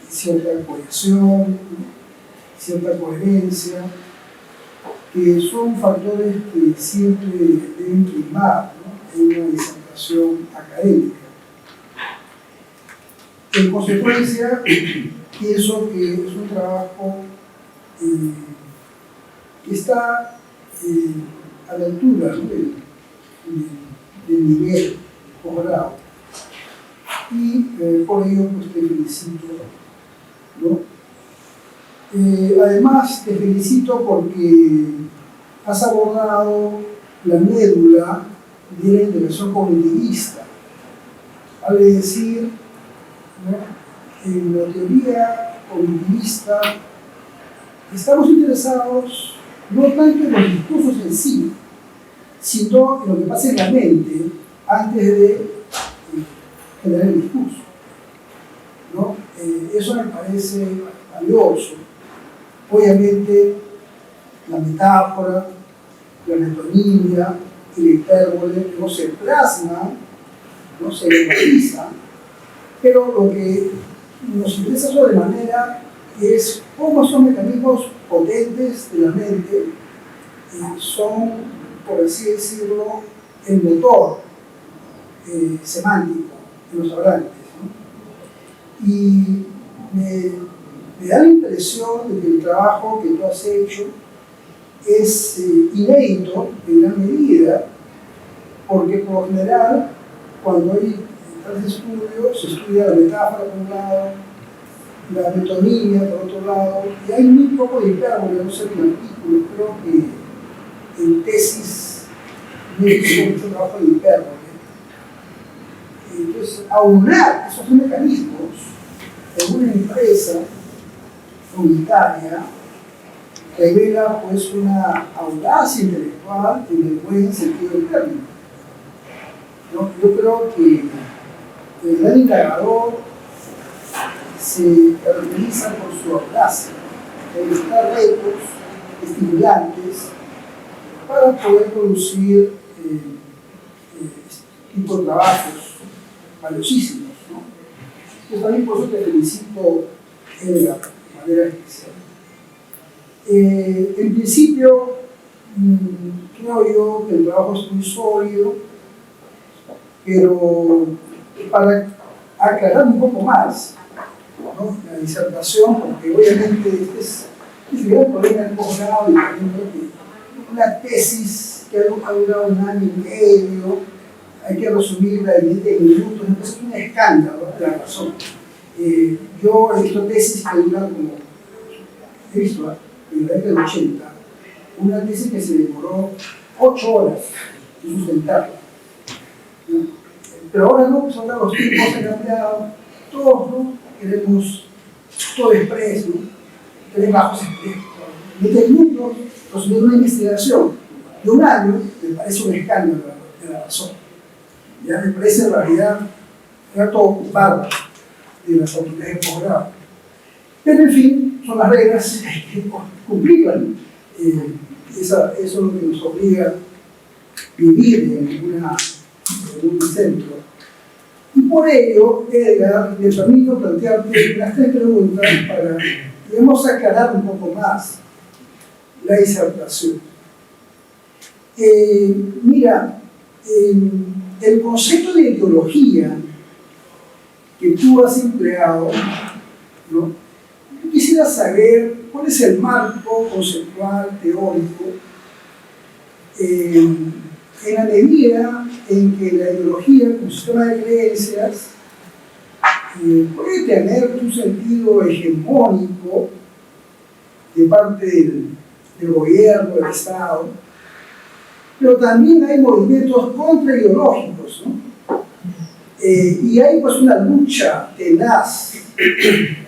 cierta cohesión, cierta coherencia, que son factores que siempre deben primar, ¿no?, en una disertación académica. En consecuencia, pienso que es un trabajo que está a la altura, ¿no?, del nivel posgrado. Y por ello pues, te felicito, ¿no? Además, te felicito porque has abordado la médula de la integración cognitivista. Vale decir, ¿no?, en la teoría cognitivista estamos interesados no tanto en los discursos en sí, sino en lo que pasa en la mente antes de generar el discurso, ¿no? Eso me parece valioso. Obviamente, la metáfora, la metonimia y la hipérbole no se plasman, no se verbaliza, pero lo que nos interesa sobremanera es cómo son mecanismos potentes de la mente, son, por así decirlo, el motor semántico en los hablantes, ¿no? Y me da la impresión de que el trabajo que tú has hecho es inédito en gran medida, porque por lo general, cuando hay tales estudios, se estudia la metáfora por un lado, la metonimia por otro lado, y hay muy poco de hipérbole, no sé, en artículos, creo que en tesis no hay mucho trabajo de hipérbole. Entonces, aunar esos mecanismos en una empresa unitaria revela pues una audacia intelectual en el buen sentido del término, ¿no? Yo creo que el gran indagador se caracteriza por su audacia, de buscar retos estimulantes para poder producir tipo de trabajos valiosísimos, ¿no? Yo también por eso te felicito, Edgar, de manera especial. En principio, creo yo que el trabajo es muy sólido, pero para aclarar un poco más, ¿no?, la disertación, porque obviamente este es el gran problema del posgrado, y también creo que una tesis que ha durado 1 año y medio, hay que resumirla en 20 minutos, entonces es un escándalo, de la razón. Yo he visto tesis que duran como, he visto en la década del 80, una tesis que se demoró 8 horas en sustentarla, ¿no? Pero ahora no, pues ahora los tiempos han cambiado, todos, ¿no?, queremos todo expreso, ¿no?, queremos bajos expresos. 20 minutos resumiendo una investigación de 1 año me parece un escándalo de la razón. Ya me parece en realidad un acto ocupado de las autoridades de posgrado. Pero en fin, son las reglas, hay que cumplirlas, ¿no? Eso es lo que nos obliga a vivir en un centro. Y por ello, Edgar, me permito plantearte las 3 preguntas para, digamos, aclarar un poco más la disertación. Mira, el concepto de ideología que tú has empleado, ¿no?, yo quisiera saber cuál es el marco conceptual, teórico, en la medida en que la ideología como sistema de creencias puede tener un sentido hegemónico de parte del gobierno, del Estado, pero también hay movimientos contraideológicos, ¿no? Y hay pues una lucha tenaz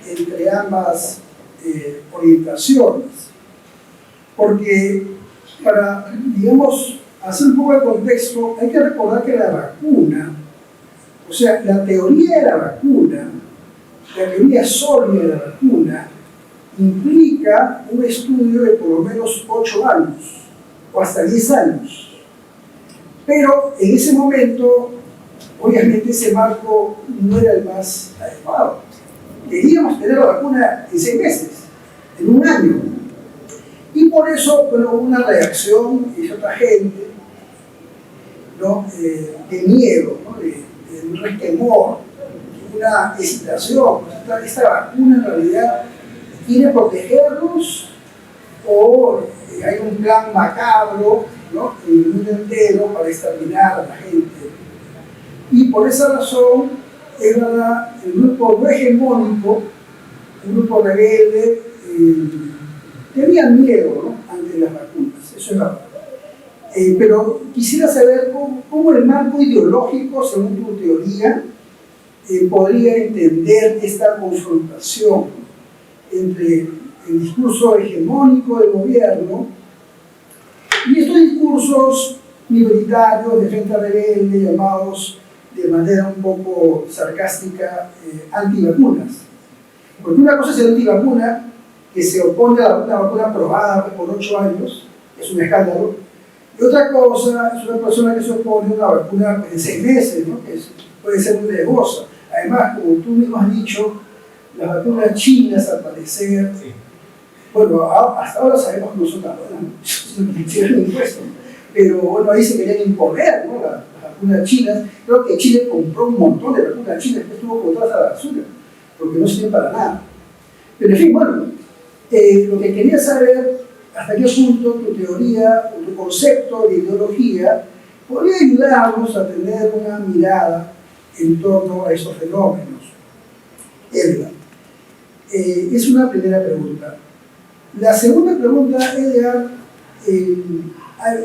entre ambas orientaciones, porque para, digamos, hacer un poco de contexto, hay que recordar que la vacuna, o sea, la teoría de la vacuna, la teoría sólida de la vacuna, implica un estudio de por lo menos 8 años, o hasta 10 años. Pero en ese momento, obviamente ese marco no era el más adecuado. Queríamos tener la vacuna en 6 meses, en 1 año. Y por eso, bueno, hubo una reacción de otra gente, ¿no?, de miedo, ¿no?, de un resquemor, una hesitación. Esta vacuna en realidad quiere protegernos o hay un plan macabro, ¿no?, en el mundo entero para exterminar a la gente. Y por esa razón, era el grupo no hegemónico, el grupo rebelde, tenía miedo, ¿no?, ante las vacunas, eso es verdad. Pero quisiera saber cómo el marco ideológico, según tu teoría, podría entender esta confrontación entre el discurso hegemónico del gobierno y estos discursos minoritarios de gente rebelde, llamados de manera un poco sarcástica antivacunas. Porque una cosa es el antivacuna, que se opone a una vacuna aprobada por 8 años, es un escándalo, y otra cosa es una persona que se opone a una vacuna en 6 meses, ¿no?, que puede ser muy riesgosa. Además, como tú mismo has dicho, las vacunas chinas, al parecer, sí, bueno, hasta ahora sabemos que no son tan buenas, ¿no?, tienen impuestos, pero bueno, ahí se querían imponer, ¿no?, las vacunas chinas. Creo que Chile compró un montón de vacunas chinas que estuvo botadas a la basura, porque no sirven para nada. Pero en fin, bueno, lo que quería saber, hasta qué punto tu teoría o tu concepto de ideología podría ayudarnos a tener una mirada en torno a estos fenómenos. Edgar, es una primera pregunta. La segunda pregunta, Edgar,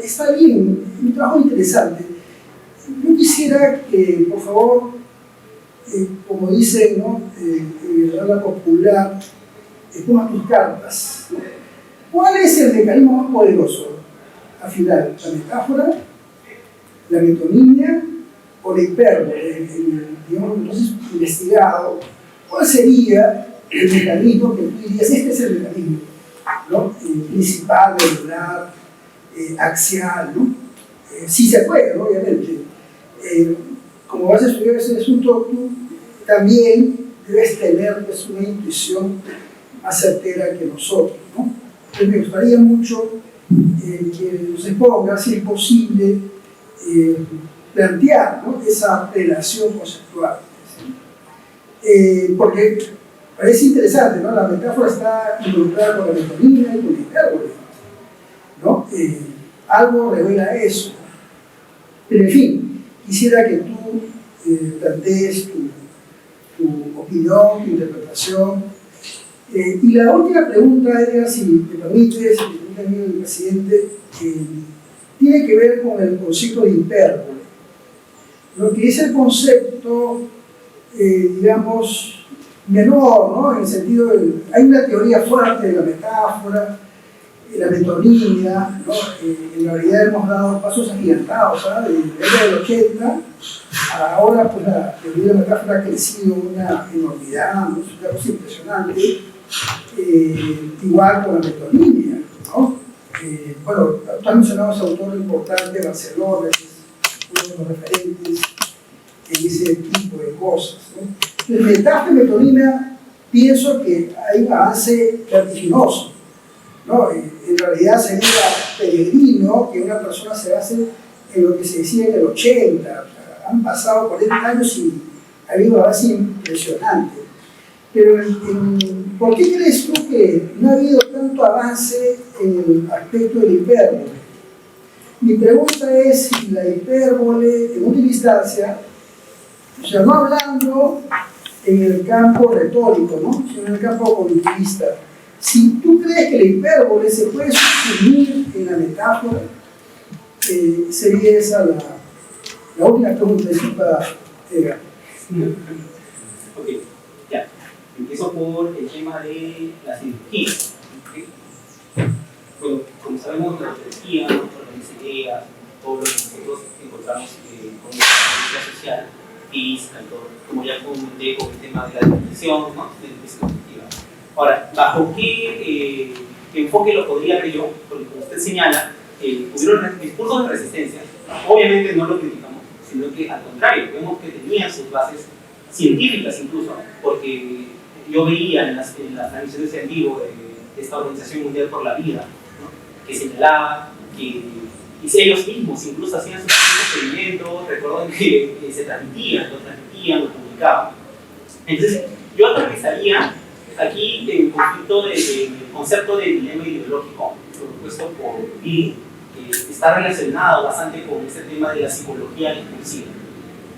está bien, un trabajo interesante. Yo quisiera que, por favor, como dicen, ¿no? En la habla popular, pongas tus cartas. ¿Cuál es el mecanismo más poderoso? Al final, ¿la metáfora, la metonimia o la hipérbole? Digamos, entonces, investigado, ¿cuál sería el mecanismo que tú dirías, este es el mecanismo, ¿no? Principal, regular, axial, ¿no? Sí se puede, ¿no? Obviamente. Como vas a estudiar este asunto, tú también debes tener, pues, una intuición más certera que nosotros, ¿no? Entonces me gustaría mucho que nos exponga, si es posible, plantear, ¿no? Esa relación conceptual, ¿sí? Porque parece interesante, ¿no? La metáfora está involucrada con la metonimia y con la hipérbole, ¿no? Algo revela eso. Pero en fin, quisiera que tú plantees tu opinión, tu interpretación. Y la última pregunta, Edgar, si me permites, si me permite el presidente, tiene que ver con el concepto de hipérbole. Lo que es el concepto, digamos, menor, ¿no? En el sentido de, hay una teoría fuerte de la metáfora, la metonimia, ¿no? En realidad hemos dado pasos agigantados, ¿sabes? Desde la década del 80 a ahora, pues la teoría de la metáfora ha crecido una enormidad, ¿no? Es una cosa impresionante. Igual con la metonimia, ¿no? Bueno, tú has mencionado a ese autor importante, Barcelona, que es uno de los referentes en ese tipo de cosas, ¿no? En metáfora y metonimia pienso que hay un avance vertiginoso, ¿no? En realidad sería peregrino que una persona se base en lo que se decía en el 80, o sea, han pasado 40 años y ha habido un avance impresionante. Pero, ¿por qué crees tú que no ha habido tanto avance en el aspecto de la hipérbole? Mi pregunta es si la hipérbole, en última instancia, o sea, no hablando en el campo retórico, ¿no? Sino en el campo cognitivista, si tú crees que la hipérbole se puede subsumir en la metáfora, sería esa la última pregunta, disculpa, Edgar. Ok, ya. Empiezo por el tema de las ideologías. ¿Okay? Bueno, como sabemos, la ideología organiza ideas, todo lo que nosotros encontramos con la ideología social, física y todo, como ya comenté con el tema de la definición, ¿no? De la perspectiva. Ahora, ¿bajo qué enfoque lo podría ver yo? Porque como usted señala, hubieron discursos de resistencia, obviamente no lo criticamos, sino que al contrario, vemos que tenían sus bases científicas incluso, porque yo veía en las transmisiones en vivo de esta Organización Mundial por la Vida, ¿no? Que señalaba que ellos mismos incluso hacían sus experimentos, recuerdo que se transmitían, lo publicaban. Entonces, yo aterrizaría aquí el conflicto del concepto de dilema ideológico propuesto por Bill, que está relacionado bastante con este tema de la psicología discursiva.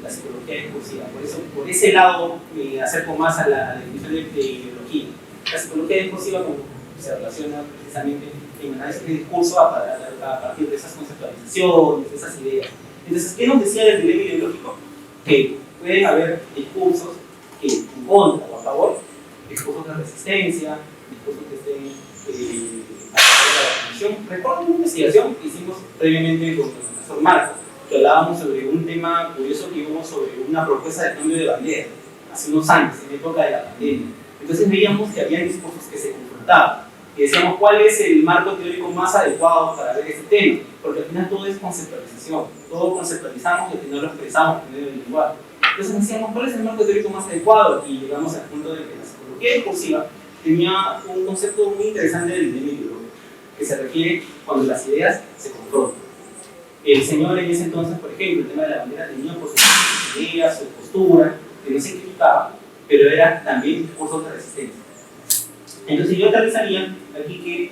La psicología discursiva. Por eso, por ese lado, me acerco más a la definición de ideología. La psicología discursiva, como se relaciona precisamente en el análisis de discurso a partir de esas conceptualizaciones, de esas ideas. Entonces, ¿qué nos decía del dilema ideológico? Que puede haber discursos que en contra o a favor, discursos de resistencia, discursos que estén a favor de la definición. Recuerdo una investigación que hicimos previamente con el profesor Marco, que hablábamos sobre un tema curioso que íbamos sobre una propuesta de cambio de bandera, hace unos años, en época de la pandemia. Entonces veíamos que había discursos que se confrontaban, y decíamos cuál es el marco teórico más adecuado para ver este tema, porque al final todo es conceptualización, todo conceptualizamos y al final lo expresamos por medio del lenguaje. Entonces decíamos cuál es el marco teórico más adecuado, y llegamos al punto de que la psicología discursiva tenía un concepto muy interesante del dilema ideológico, que se refiere cuando las ideas se confrontan. El señor en ese entonces, por ejemplo, el tema de la bandera tenía por sus ideas, su postura, que no se criticaba, pero era también discursos de resistencia. Entonces yo aterrizaría aquí que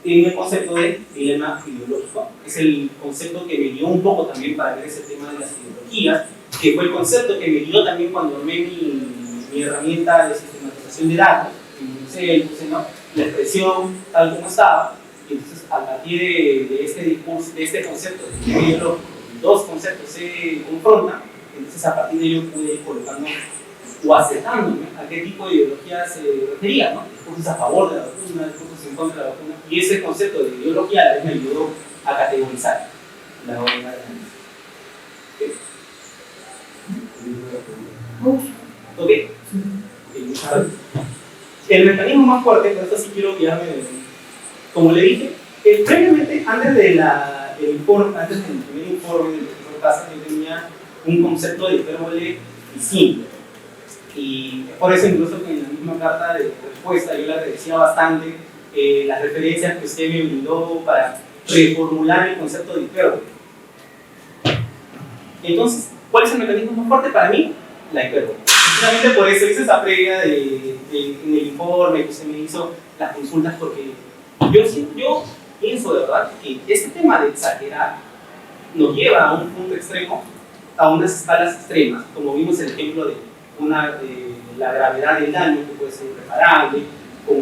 en el concepto de dilema ideológico, es el concepto que me guió un poco también para ver ese tema de las ideologías, que fue el concepto que me guió también cuando armé mi herramienta de sistematización de datos, puse ¿no? la expresión tal como estaba, y entonces a partir de este discurso, de este concepto de dilema ideológico, dos conceptos se confrontan, entonces a partir de ello pude ir colocando o acercándome a qué tipo de ideología se refería, ¿no? Discursos a favor de la vacuna, discursos en contra de la vacuna, y ese concepto de ideología a la vez me ayudó a categorizar la obra de análisis. ¿Ok? El mecanismo más fuerte, por esto sí quiero guiarme, como le dije, previamente, antes del primer informe del profesor Casas, yo tenía un concepto de hipérbole simple. Y por eso incluso que en la misma carta de respuesta yo le agradecía bastante las referencias que usted me brindó para reformular el concepto de hipérbole. Entonces, ¿cuál es el mecanismo más fuerte para mí? La hipérbole. Precisamente por eso hice esa previa en el informe que usted me hizo, las consultas, porque yo pienso de verdad que este tema de exagerar nos lleva a un punto extremo, a unas escalas extremas, como vimos el ejemplo de la gravedad del daño que puede ser irreparable, con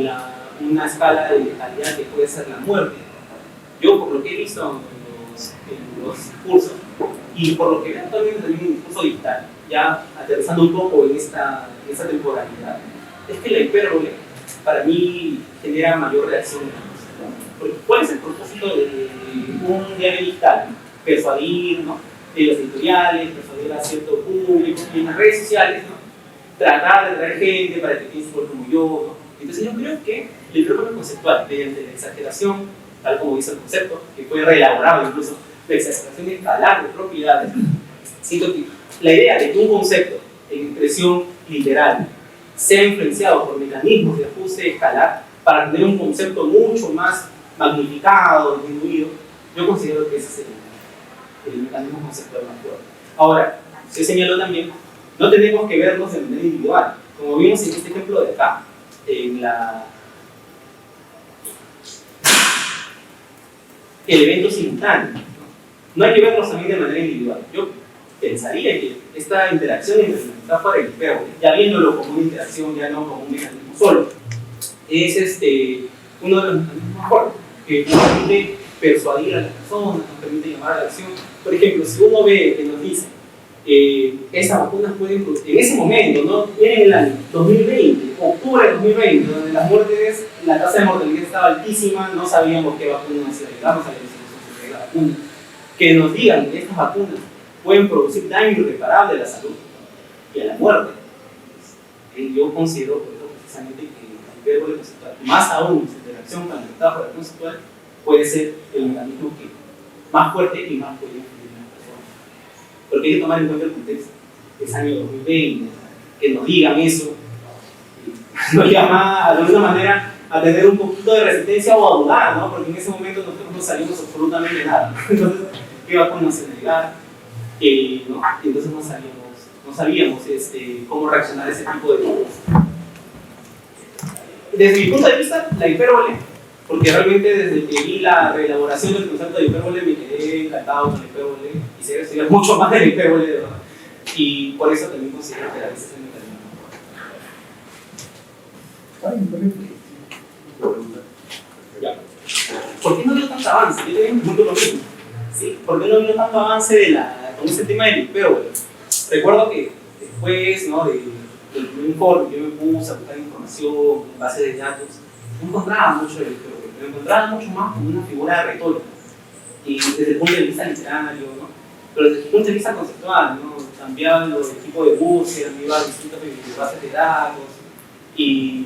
una escala de letalidad que puede ser la muerte. Yo, por lo que he visto en los cursos, y por lo que veo actualmente también en el curso digital, ya aterrizando un poco en esta temporalidad, es que la hipérbole para mí genera mayor reacción. Porque ¿cuál es el propósito de un diario digital? Persuadir, ¿no? De los editoriales, persuadir a cierto público, y en las redes sociales, ¿no? Tratar de traer gente para que piense igual como yo, ¿no? Entonces yo creo que el hipérbole conceptual, mediante la exageración, tal como dice el concepto, que fue reelaborado incluso, la exageración escalar de propiedades, siento que la idea de que un concepto en expresión literal sea influenciado por mecanismos de ajuste escalar para tener un concepto mucho más magnificado, disminuido, yo considero que ese es el mecanismo conceptual más fuerte. Ahora, se señaló también, no tenemos que vernos de manera individual, como vimos en este ejemplo de acá, el evento simultáneo. No hay que verlos también de manera individual. Yo pensaría que esta interacción entre la metáfora y el hipérbole, ya viéndolo como una interacción, ya no como un mecanismo solo, es uno de los mecanismos más fuertes, que nos permite persuadir a las personas, nos permite llamar a la acción. Por ejemplo, si uno ve que nos dice esas vacunas pueden producir, en ese momento, ¿no? En el año 2020, octubre de 2020, donde las muertes, la tasa de mortalidad estaba altísima, no sabíamos qué vacunas se agregaban, a la vacuna, que nos digan que estas vacunas pueden producir daño irreparable a la salud y a la muerte. Yo considero por eso precisamente que el hipérbole conceptual, más aún su interacción con la metáfora conceptual, puede ser el mecanismo que más fuerte y más puede influir en las personas. Porque hay que tomar en cuenta el contexto, es año 2020, que nos digan eso, nos llama de alguna manera a tener un poquito de resistencia o a dudar, ¿no? Porque en ese momento nosotros no salimos absolutamente nada. Entonces, ¿qué vacunas se negar? ¿No? Entonces no sabíamos cómo reaccionar a ese tipo de cosas. Desde mi punto de vista, la hipérbole, porque realmente desde que vi la reelaboración del concepto de hipérbole me quedé encantado con la hipérbole, quisiera estudiar mucho más de la hipérbole, de verdad. Y por eso también considero que a veces es un mecanismo. Ya. ¿Por qué no veo tanto avance? Yo también me pregunto lo mismo. ¿Sí? ¿Por qué no veo tanto avance con ese tema del hipérbole? Recuerdo que después, ¿no? del primer informe, yo me puse a buscar información en base de datos, no encontraba mucho del hipérbole, pero encontraba mucho más como una figura de retórica. Y desde el punto de vista literario, ¿no? Pero desde el punto de vista conceptual, ¿no? Cambiando el tipo de búsqueda, me iba a distintas bases de datos. Y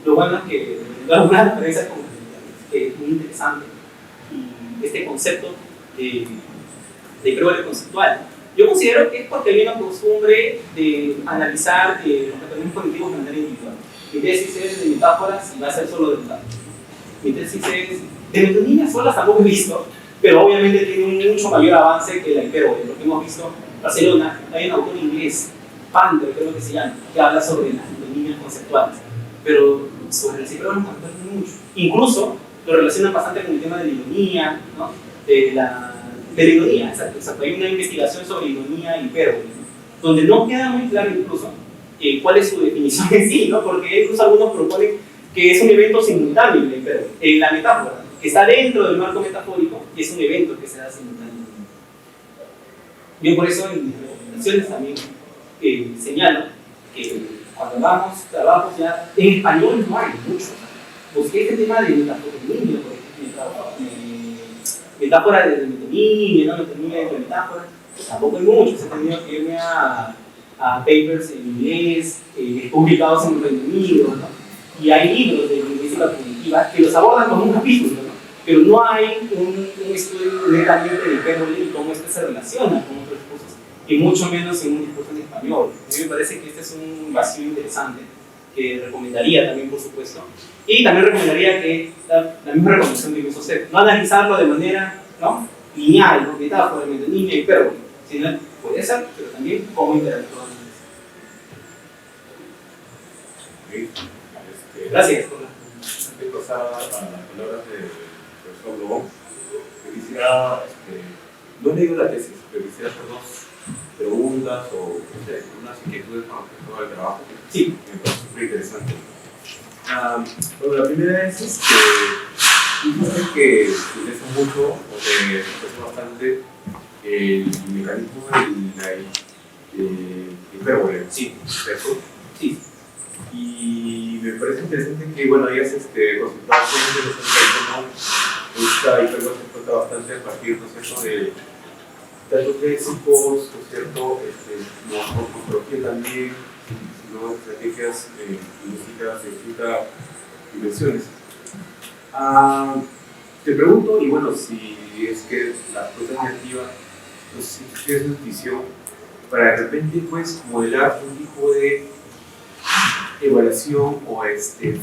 lo bueno es que algunas referencias que es muy interesante. Y este concepto de hipérbole conceptual, yo considero que es porque hay una costumbre de analizar los mecanismos cognitivos de manera individual. Mi tesis es de metáforas y va a ser solo de metáforas. Mi tesis es de metonimias solas, tampoco he visto, pero obviamente tiene un mucho mayor avance que la hipérbole. Lo que hemos visto en Barcelona, hay un autor inglés, Pander, creo que se llama, que habla sobre las líneas conceptuales, pero sobre las hipérboles no mucho. Incluso lo relacionan bastante con el tema de la ironía, ¿no? de la ironía, exacto. Hay una investigación sobre ironía e hipérbole, ¿no? Donde no queda muy claro incluso cuál es su definición en sí, ¿no? Porque incluso algunos proponen que es un evento simultáneo la hipérbole, la metáfora, que está dentro del marco metafórico y es un evento que se da simultáneamente. Bien, por eso en mis recomendaciones también señalo que cuando hagamos trabajos ya en español no hay mucho. Busqué este tema de metafonía, por ejemplo, metáfora de metonimia, ¿no? Metonimia dentro de metáfora, pues tampoco hay muchos. He tenido que irme a papers en inglés, publicados en el Reino Unido, ¿no? Y hay libros de lingüística cognitiva que los abordan como un capítulo, ¿no? Pero no hay un estudio netamente de hipérbole y cómo esto se relaciona con otros discursos, y mucho menos en un discurso en español. A mí me parece que este es un vacío interesante que recomendaría también, por supuesto, y también recomendaría que la misma recomendación que hizo usted, no analizarlo de manera, ¿no?, lineal, ¿no?, metáfora, metonimia, hipérbole, sino puede ser, pero también cómo interactuar. Gracias por la antes de pasar a las palabras del profesor Lobón, quisiera, no he leído la tesis, pero quisiera hacer dos preguntas o unas inquietudes con respecto al trabajo. Sí. Me parece súper interesante. Bueno, la primera es fíjense que utiliza mucho o se expresa bastante el mecanismo de la hipérbole. Sí. ¿Cierto? Sí. Y me parece interesante que, bueno, hayas consultado muy interesante cómo esta hipérbole se explota bastante a partir, ¿no es cierto?, de datos léxicos, ¿no es cierto?, morfología también, ¿no?, estrategias lingüísticas de distintas dimensiones. Te pregunto, y bueno, si es que la pregunta negativa, no sé si tienes una intuición para de repente pues modelar un tipo de evaluación o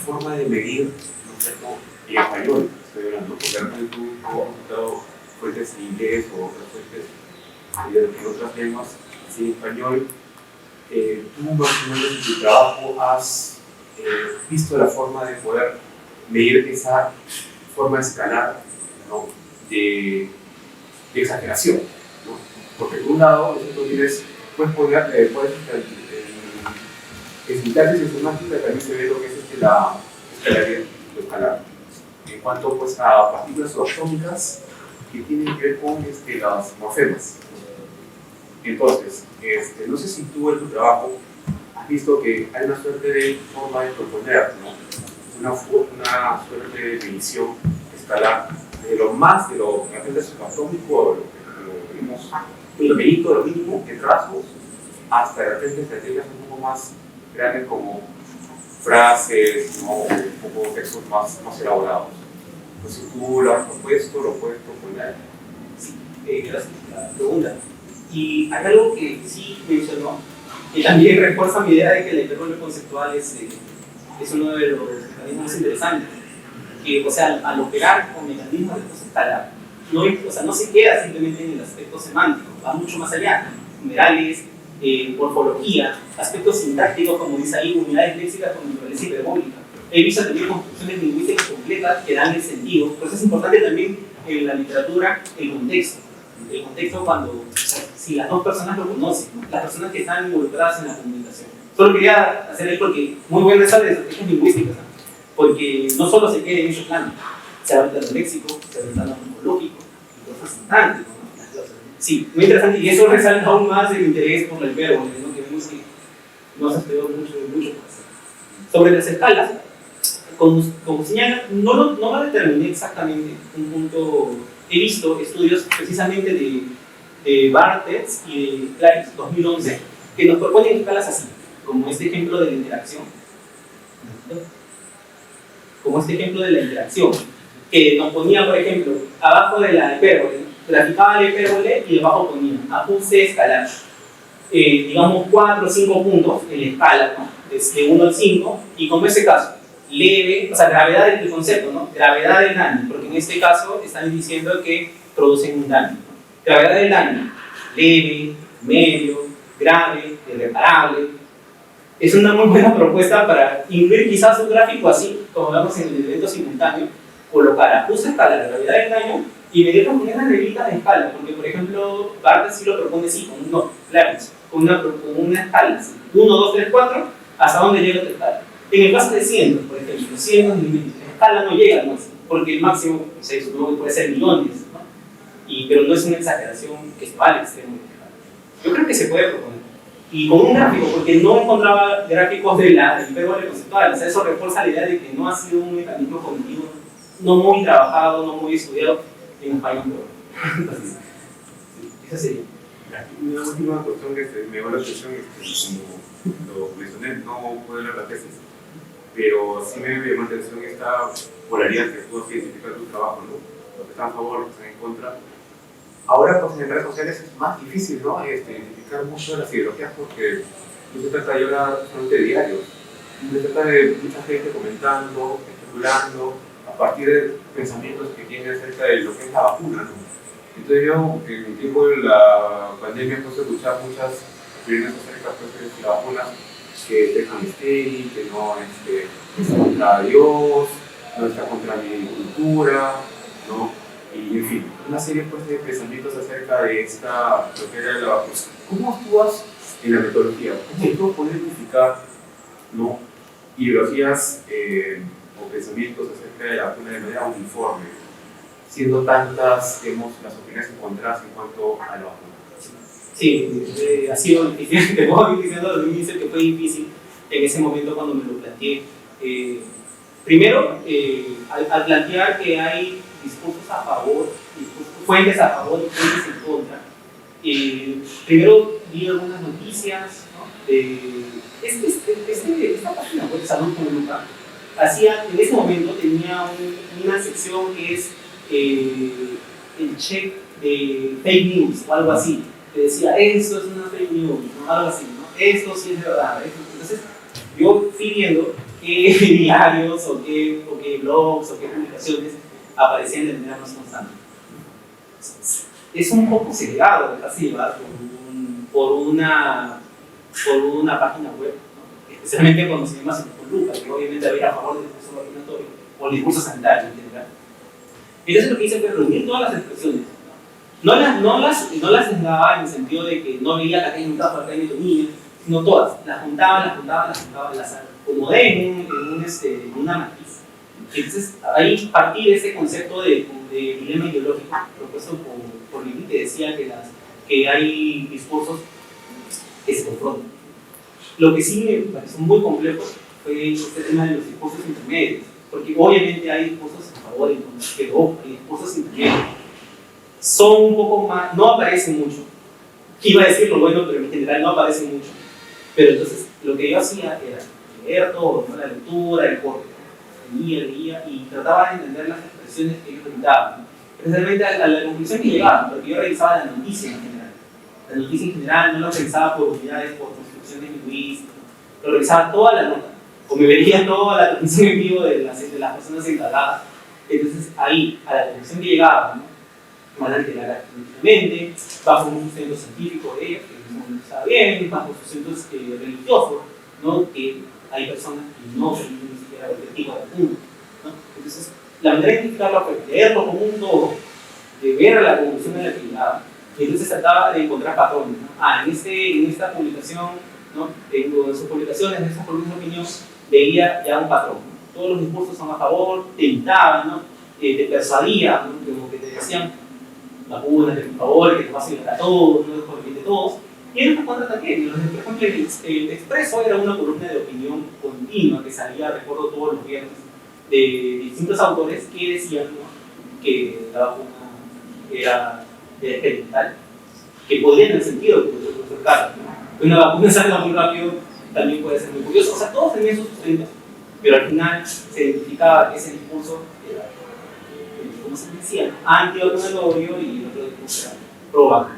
forma de medir, ¿no es cierto?, en español, estoy hablando, porque realmente tú has consultado fuentes en inglés o otras fuentes en otras lenguas, así en español, tú más o menos en tu trabajo has visto la forma de poder medir esa forma de escalar, ¿no?, de exageración, ¿no? Porque por un lado, tú puedes en sintaxis informática también se ve lo que es la escalaridad, lo escalar, en cuanto pues a partículas subatómicas que tienen que ver con las morfemas. Entonces, no sé si tú en tu trabajo has visto que hay una suerte de forma de proponer, ¿no?, una suerte de medición escalar de lo más de lo realmente subatómico, lo medito, lo mínimo, en rasgos, hasta de repente estrategias un poco más grandes como frases, ¿no?, un poco textos más elaborados. Entonces, si tú lo has propuesto, lo puedes proponer. Sí, gracias por la pregunta. Y hay algo que sí mencionó, que también refuerza mi idea de que la hipérbole conceptual es uno de los mecanismos más interesantes. Que, o sea, al operar con mecanismos de escalar, no se queda simplemente en el aspecto semántico, va mucho más allá. Numerales, morfología, aspectos sintácticos, como dice ahí, unidades léxicas con naturaleza hiperbólica. He visto también construcciones lingüísticas completas que dan el sentido. Por eso es importante también en la literatura el contexto. El contexto cuando, si las dos personas lo conocen, ¿no?, las personas que están involucradas en la comunicación. Solo quería hacer esto porque muy buena esa de estrategias lingüísticas, ¿no?, porque no solo se queda en ese plano, se habla de lo léxico, se habla de lo morfológico, y cosas sintácticas, ¿no? Sí, muy interesante, y eso resalta aún más el interés por la hipérbole, ¿no?, que vemos que no se ha estudiado mucho por hacer. Sobre las escalas, como señala, no lo determiné exactamente un punto. He visto estudios precisamente de Bartels y de Clarix 2011 que nos proponen escalas así, como este ejemplo de la interacción. Que nos ponía, por ejemplo, abajo de la hipérbole, graficaba la hipérbole y debajo ponía ajuste escalar. Digamos 4 o 5 puntos en la escala, ¿no?, desde 1 al 5, y como ese caso, leve, o sea, gravedad del concepto, ¿no?, gravedad del daño, porque en este caso están diciendo que producen un daño. Gravedad del daño, leve, medio, grave, irreparable. Es una muy buena propuesta para incluir quizás un gráfico así, como vemos en el evento simultáneo, colocar a justa escala la gravedad del daño y medir con unas reglitas de escala, porque por ejemplo Barthes sí lo propone así, con una escala, así, 1, 2, 3, 4, hasta dónde llega tu escala. En el caso de cientos, por ejemplo, cientos de milímetros, la escala no llega al máximo, porque el máximo se supone que puede ser millones, ¿no? Pero no es una exageración que se va al extremo. Yo creo que se puede proponer. Y con un gráfico, porque no encontraba gráficos de la hipérbole conceptual, o sea, eso refuerza la idea de que no ha sido un mecanismo cognitivo no muy trabajado, no muy estudiado en un país. Entonces, esa sería. Una última cuestión que me llama la atención, como lo mencioné, no puedo leer la tesis, pero sí me llama la atención esta polaridad que tú has identificado en tu trabajo, ¿no? Los que están a favor, los que están en contra. Ahora, pues en redes sociales es más difícil, ¿no? Identificar mucho de las ideologías porque no se trata de ahora solamente de diarios, se trata de mucha gente comentando, especulando, a partir de pensamientos que tienen acerca de lo que es la vacuna, ¿no? Entonces yo, en el tiempo de la pandemia, puse a escuchar muchas opiniones acerca de la vacuna, que es estéril, que no está contra Dios, no está contra mi cultura, ¿no? Y en fin, una serie pues, de pensamientos acerca de lo que era la vacuna. ¿Cómo actúas en la metodología? ¿Cómo tú puedes identificar, ¿no? Ideologías o pensamientos acerca de la vacuna de manera uniforme, siendo tantas, digamos, las opiniones encontradas en cuanto a la vacuna? Sí, ha sido difícil, te voy diciendo desde el inicio que fue difícil en ese momento cuando me lo planteé. Primero, al plantear que hay discursos a favor, fuentes a favor y fuentes en contra, primero vi algunas noticias, ¿no? Esta página web de Salud Pública en ese momento tenía una sección que es el check de fake news o algo así, que decía esto es una fake news, ¿no? Algo así, ¿no? Esto sí es verdad. Entonces yo fui viendo qué diarios o qué blogs o qué publicaciones aparecían de manera más constante. Es un poco segregado dejarse llevar por una página web, ¿no? Especialmente cuando se llama con Lucas, que obviamente había a favor del discurso vacunatorio o el discurso sanitario en general. Entonces lo que hice fue reunir todas las expresiones. No las sesgaba en el sentido de que no veía que acá hay un caso, acá hay otro niño, sino todas. Las juntaba, las acomodé en una matriz. Entonces ahí partí de ese concepto de dilema ideológico propuesto por Levy, que decía que hay discursos que se confrontan. Lo que sí me pareció muy complejo fue este tema de los discursos intermedios, porque obviamente hay discursos a favor y en contra, pero hay discursos intermedios. Son un poco más, no aparecen mucho. Iba a decir lo bueno, pero en general no aparecen mucho. Pero entonces lo que yo hacía era leer todo, ¿no? La lectura, el corte, leía y trataba de entender las expresiones que ellos brindaban, ¿no? Precisamente a la conclusión que llegaban, porque yo revisaba la noticia en general. La noticia en general no la revisaba por unidades, por construcciones lingüísticas, lo revisaba toda la nota, o me veía toda la transmisión en vivo de las personas encargadas. Entonces ahí, a la conclusión que llegaban, ¿no? Van a alterar críticamente, bajo un sustento científico de ellos, que en ese momento estaba bien, bajo sustentos religiosos, ¿no? Que hay personas que no permiten ni siquiera el tipo de mundo, ¿no? Entonces, la manera de identificarlo fue leerlo como un todo, de ver la conclusión de la que llegaba, y entonces trataba de encontrar patrones, ¿no? En esta publicación, ¿no? En sus publicaciones, en esas columnas de opinión, veía ya un patrón, ¿no? Todos los discursos son a favor, te invitaban, ¿no? Te persuadían, ¿no? Como que te decían vacunas, por favor, que te pasen a todos, no es por el bien de todos. Y en otras contra también, por ejemplo, el Expreso era una columna de opinión continua que salía, recuerdo, todos los viernes, de distintos autores que decían, ¿no? Que la vacuna era experimental, que podría tener sentido, porque el profesor Carlos, ¿no? Una vacuna salga muy rápido también puede ser muy curioso. O sea, todos tenían sus sustentos, pero al final se identificaba que ese discurso era, ¿cómo se decía? Anti-vacunatorio y el otro discurso era pro-vacuna.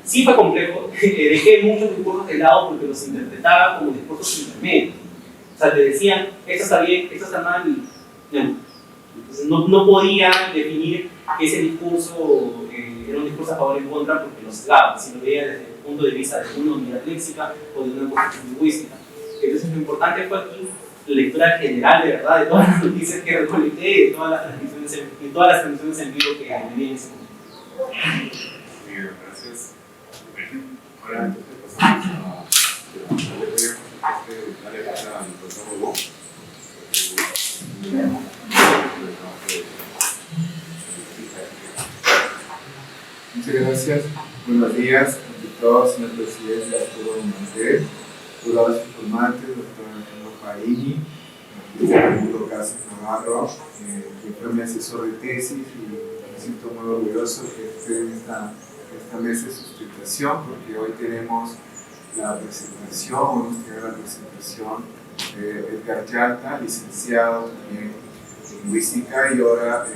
Sí fue complejo, dejé muchos discursos de lado porque los interpretaba como discursos intermedios. O sea, te decían, esto está bien, esto está mal, y no. Entonces no podía definir que ese discurso era un discurso a favor y en contra porque lo sesgaba, si lo veía desde el punto de vista de una unidad léxica o de una construcción lingüística. Entonces lo importante fue aquí la lectura general de verdad de todas las noticias que recolecté y de todas las transmisiones en vivo que venía en ese momento. Bien, gracias. Ahora entonces pasamos a darle palabra al profesor Robó. Muchas gracias. Buenos días, ante todo, señor presidente Arturo Mantel, jurados informantes, doctor Antonio Faini, magister Casas Navarro, que fue mi asesor de tesis, y me siento muy orgulloso que esté en esta mesa de sustentación, porque hoy tenemos la presentación, vamos a tener la presentación de Edgar Yalta, licenciado también en lingüística y ahora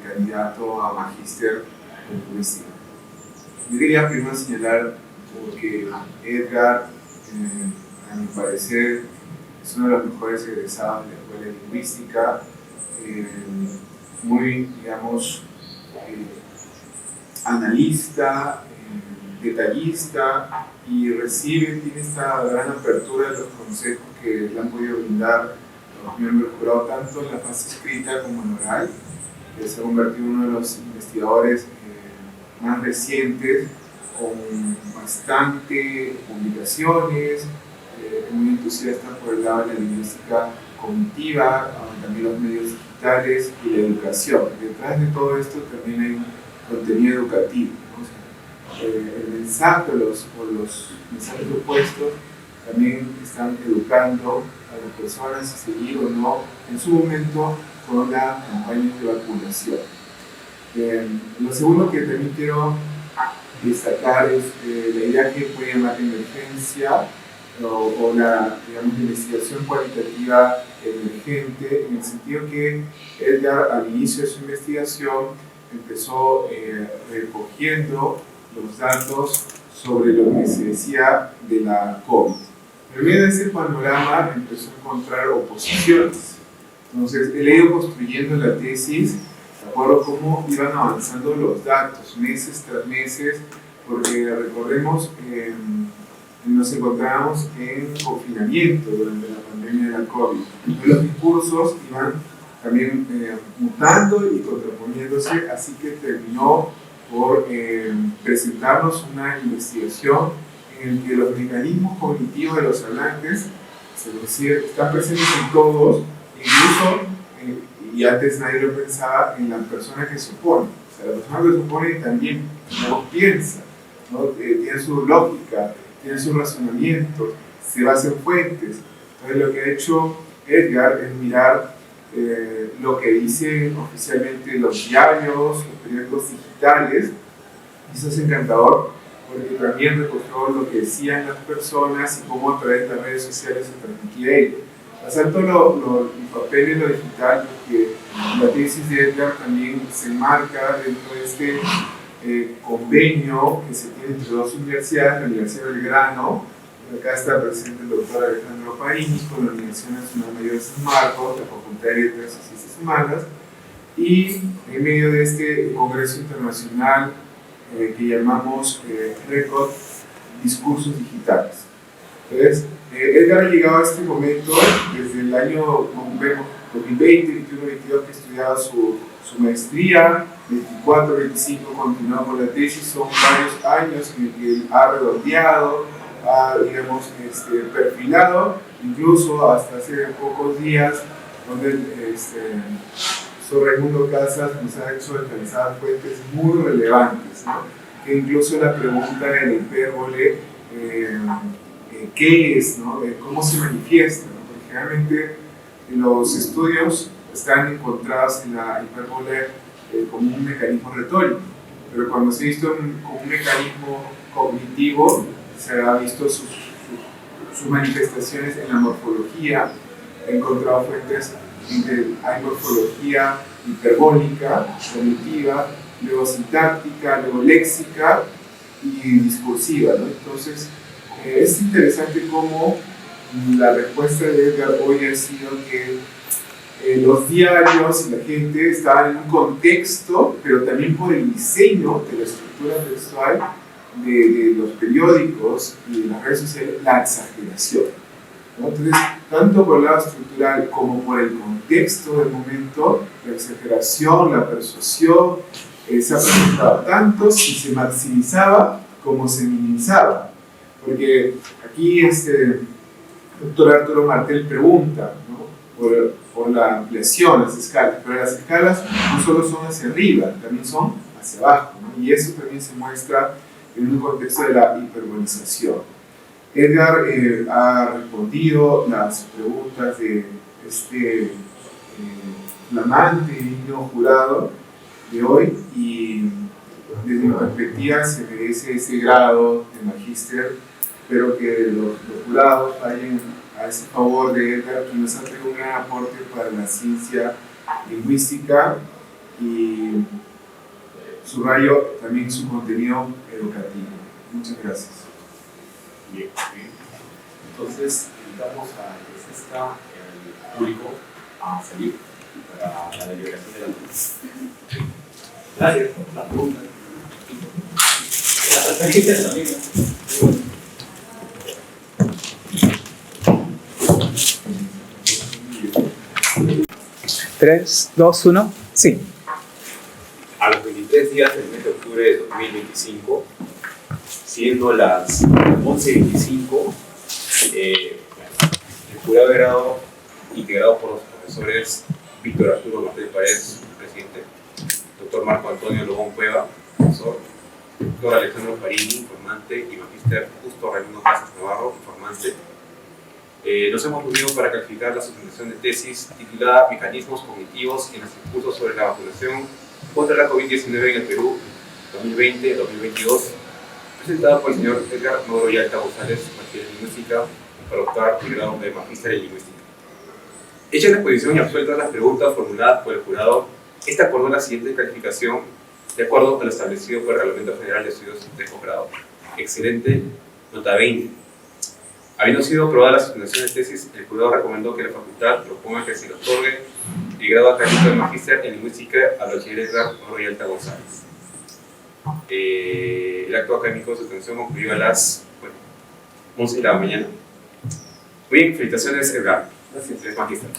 candidato a magíster en lingüística. Yo quería primero señalar que Edgar, a mi parecer, es uno de los mejores egresados de la Escuela de Lingüística, muy, digamos, analista, detallista, y tiene esta gran apertura de los consejos que le han podido brindar los miembros del jurado, tanto en la fase escrita como en oral, que se ha convertido en uno de los investigadores más recientes, con bastante publicaciones, muy entusiasta por el lado de la lingüística cognitiva, también los medios digitales y la educación. Detrás de todo esto también hay un contenido educativo, ¿no? O sea, el mensaje o los mensajes propuestos también están educando a las personas si seguir o no en su momento con la campaña de vacunación. Lo segundo que también quiero destacar es la idea que puede llamar de emergencia o la, digamos, investigación cualitativa emergente, en el sentido que Edgar al inicio de su investigación empezó recogiendo los datos sobre lo que se decía de la COVID. Pero en medio de ese panorama empezó a encontrar oposiciones. Entonces, él ha ido construyendo la tesis de acuerdo a cómo iban avanzando los datos, meses tras meses, porque recordemos que nos encontrábamos en confinamiento durante la pandemia de la COVID. Entonces, los discursos iban también mutando y contraponiéndose, así que terminó por presentarnos una investigación en la que los mecanismos cognitivos de los hablantes están presentes en todos, incluso, y antes nadie lo pensaba, en la persona que se opone. O sea, la persona que se opone también no piensa, ¿no? Tiene su lógica, tiene su razonamiento, se basa en fuentes. Entonces lo que ha hecho Edgar es mirar lo que dicen oficialmente los diarios, los periódicos digitales, y eso es encantador porque también recogió lo que decían las personas y cómo a través de las redes sociales se transmitía ello. Resalto el papel en lo digital porque la tesis de Edgar también se enmarca dentro de este convenio que se tiene entre dos universidades, la Universidad de Belgrano, acá está presente el doctor Alejandro Faini, con la Universidad Nacional Mayor de San Marcos, la Facultad de Letras y Ciencias Humanas, y en medio de este congreso internacional que llamamos RECOD, Discursos Digitales. Entonces, Edgar ha llegado a este momento desde el año 2020, 21, 22, que ha estudiado su maestría, 24, 25 continuó con la tesis, son varios años en el que él ha redondeado, ha, digamos, perfilado, incluso hasta hace pocos días, donde Raimundo Casas nos ha hecho alcanzar fuentes muy relevantes, ¿no? Que incluso la pregunta de la hipérbole, ¿qué es? ¿No? ¿Cómo se manifiesta? ¿No? Porque generalmente los estudios están encontrados en la hipérbole como un mecanismo retórico, pero cuando se ha visto como un mecanismo cognitivo, se ha visto sus manifestaciones en la morfología. He encontrado fuentes donde hay morfología hiperbólica, cognitiva, luego sintáctica, luego léxica y discursiva, ¿no? Entonces, es interesante cómo la respuesta de Edgar hoy ha sido que los diarios y la gente estaban en un contexto, pero también por el diseño de la estructura textual de los periódicos y de las redes sociales, la exageración, ¿no? Entonces, tanto por el lado estructural como por el contexto del momento, la exageración, la persuasión, se ha presentado tanto si se maximizaba como se minimizaba. Porque aquí el doctor Arturo Martel pregunta, ¿no?, por la ampliación, las escalas, pero las escalas no solo son hacia arriba, también son hacia abajo, ¿no? Y eso también se muestra en un contexto de la hiperbolización. Edgar ha respondido las preguntas de este flamante y digno jurado de hoy, y desde mi perspectiva se merece ese grado de magíster. Espero que los jurados vayan a ese favor de Edgar, que nos ha traído un gran aporte para la ciencia lingüística, y subrayo también su contenido educativo. Muchas gracias. Bien, bien. Entonces, invitamos a el público a salir para la deliberación de la noche. Gracias por la pregunta. Las referencias también. 3, 2, 1, sí. A los 23 días del mes de octubre de 2025, siendo las 11:25, el jurado de grado, integrado por los profesores Víctor Arturo Martel Paredes, presidente, doctor Marco Antonio Lobón Cueva, profesor, doctor Alejandro Farini, informante, y magíster Justo Raimundo Casas Navarro, informante, nos hemos unido para calificar la sustentación de tesis titulada Mecanismos cognitivos en los discursos sobre la vacunación contra la COVID-19 en el Perú 2020-2022, presentada por el señor Edgar Mauro Yalta González, bachiller en lingüística, para optar el grado de magíster en lingüística. Hecha la exposición y absueltas las preguntas formuladas por el jurado, esta acordó la siguiente calificación de acuerdo a lo establecido por el Reglamento General de Estudios de Posgrado. Excelente, nota 20. Habiendo sido aprobada la sustentación de tesis, el jurado recomendó que la facultad proponga que se le otorgue el grado académico de magíster en lingüística al bachiller Edgar Mauro Yalta González. El acto académico de sustentación concluyó a las 11 de la mañana. Muy bien, felicitaciones, Edgar. Gracias, eres magíster.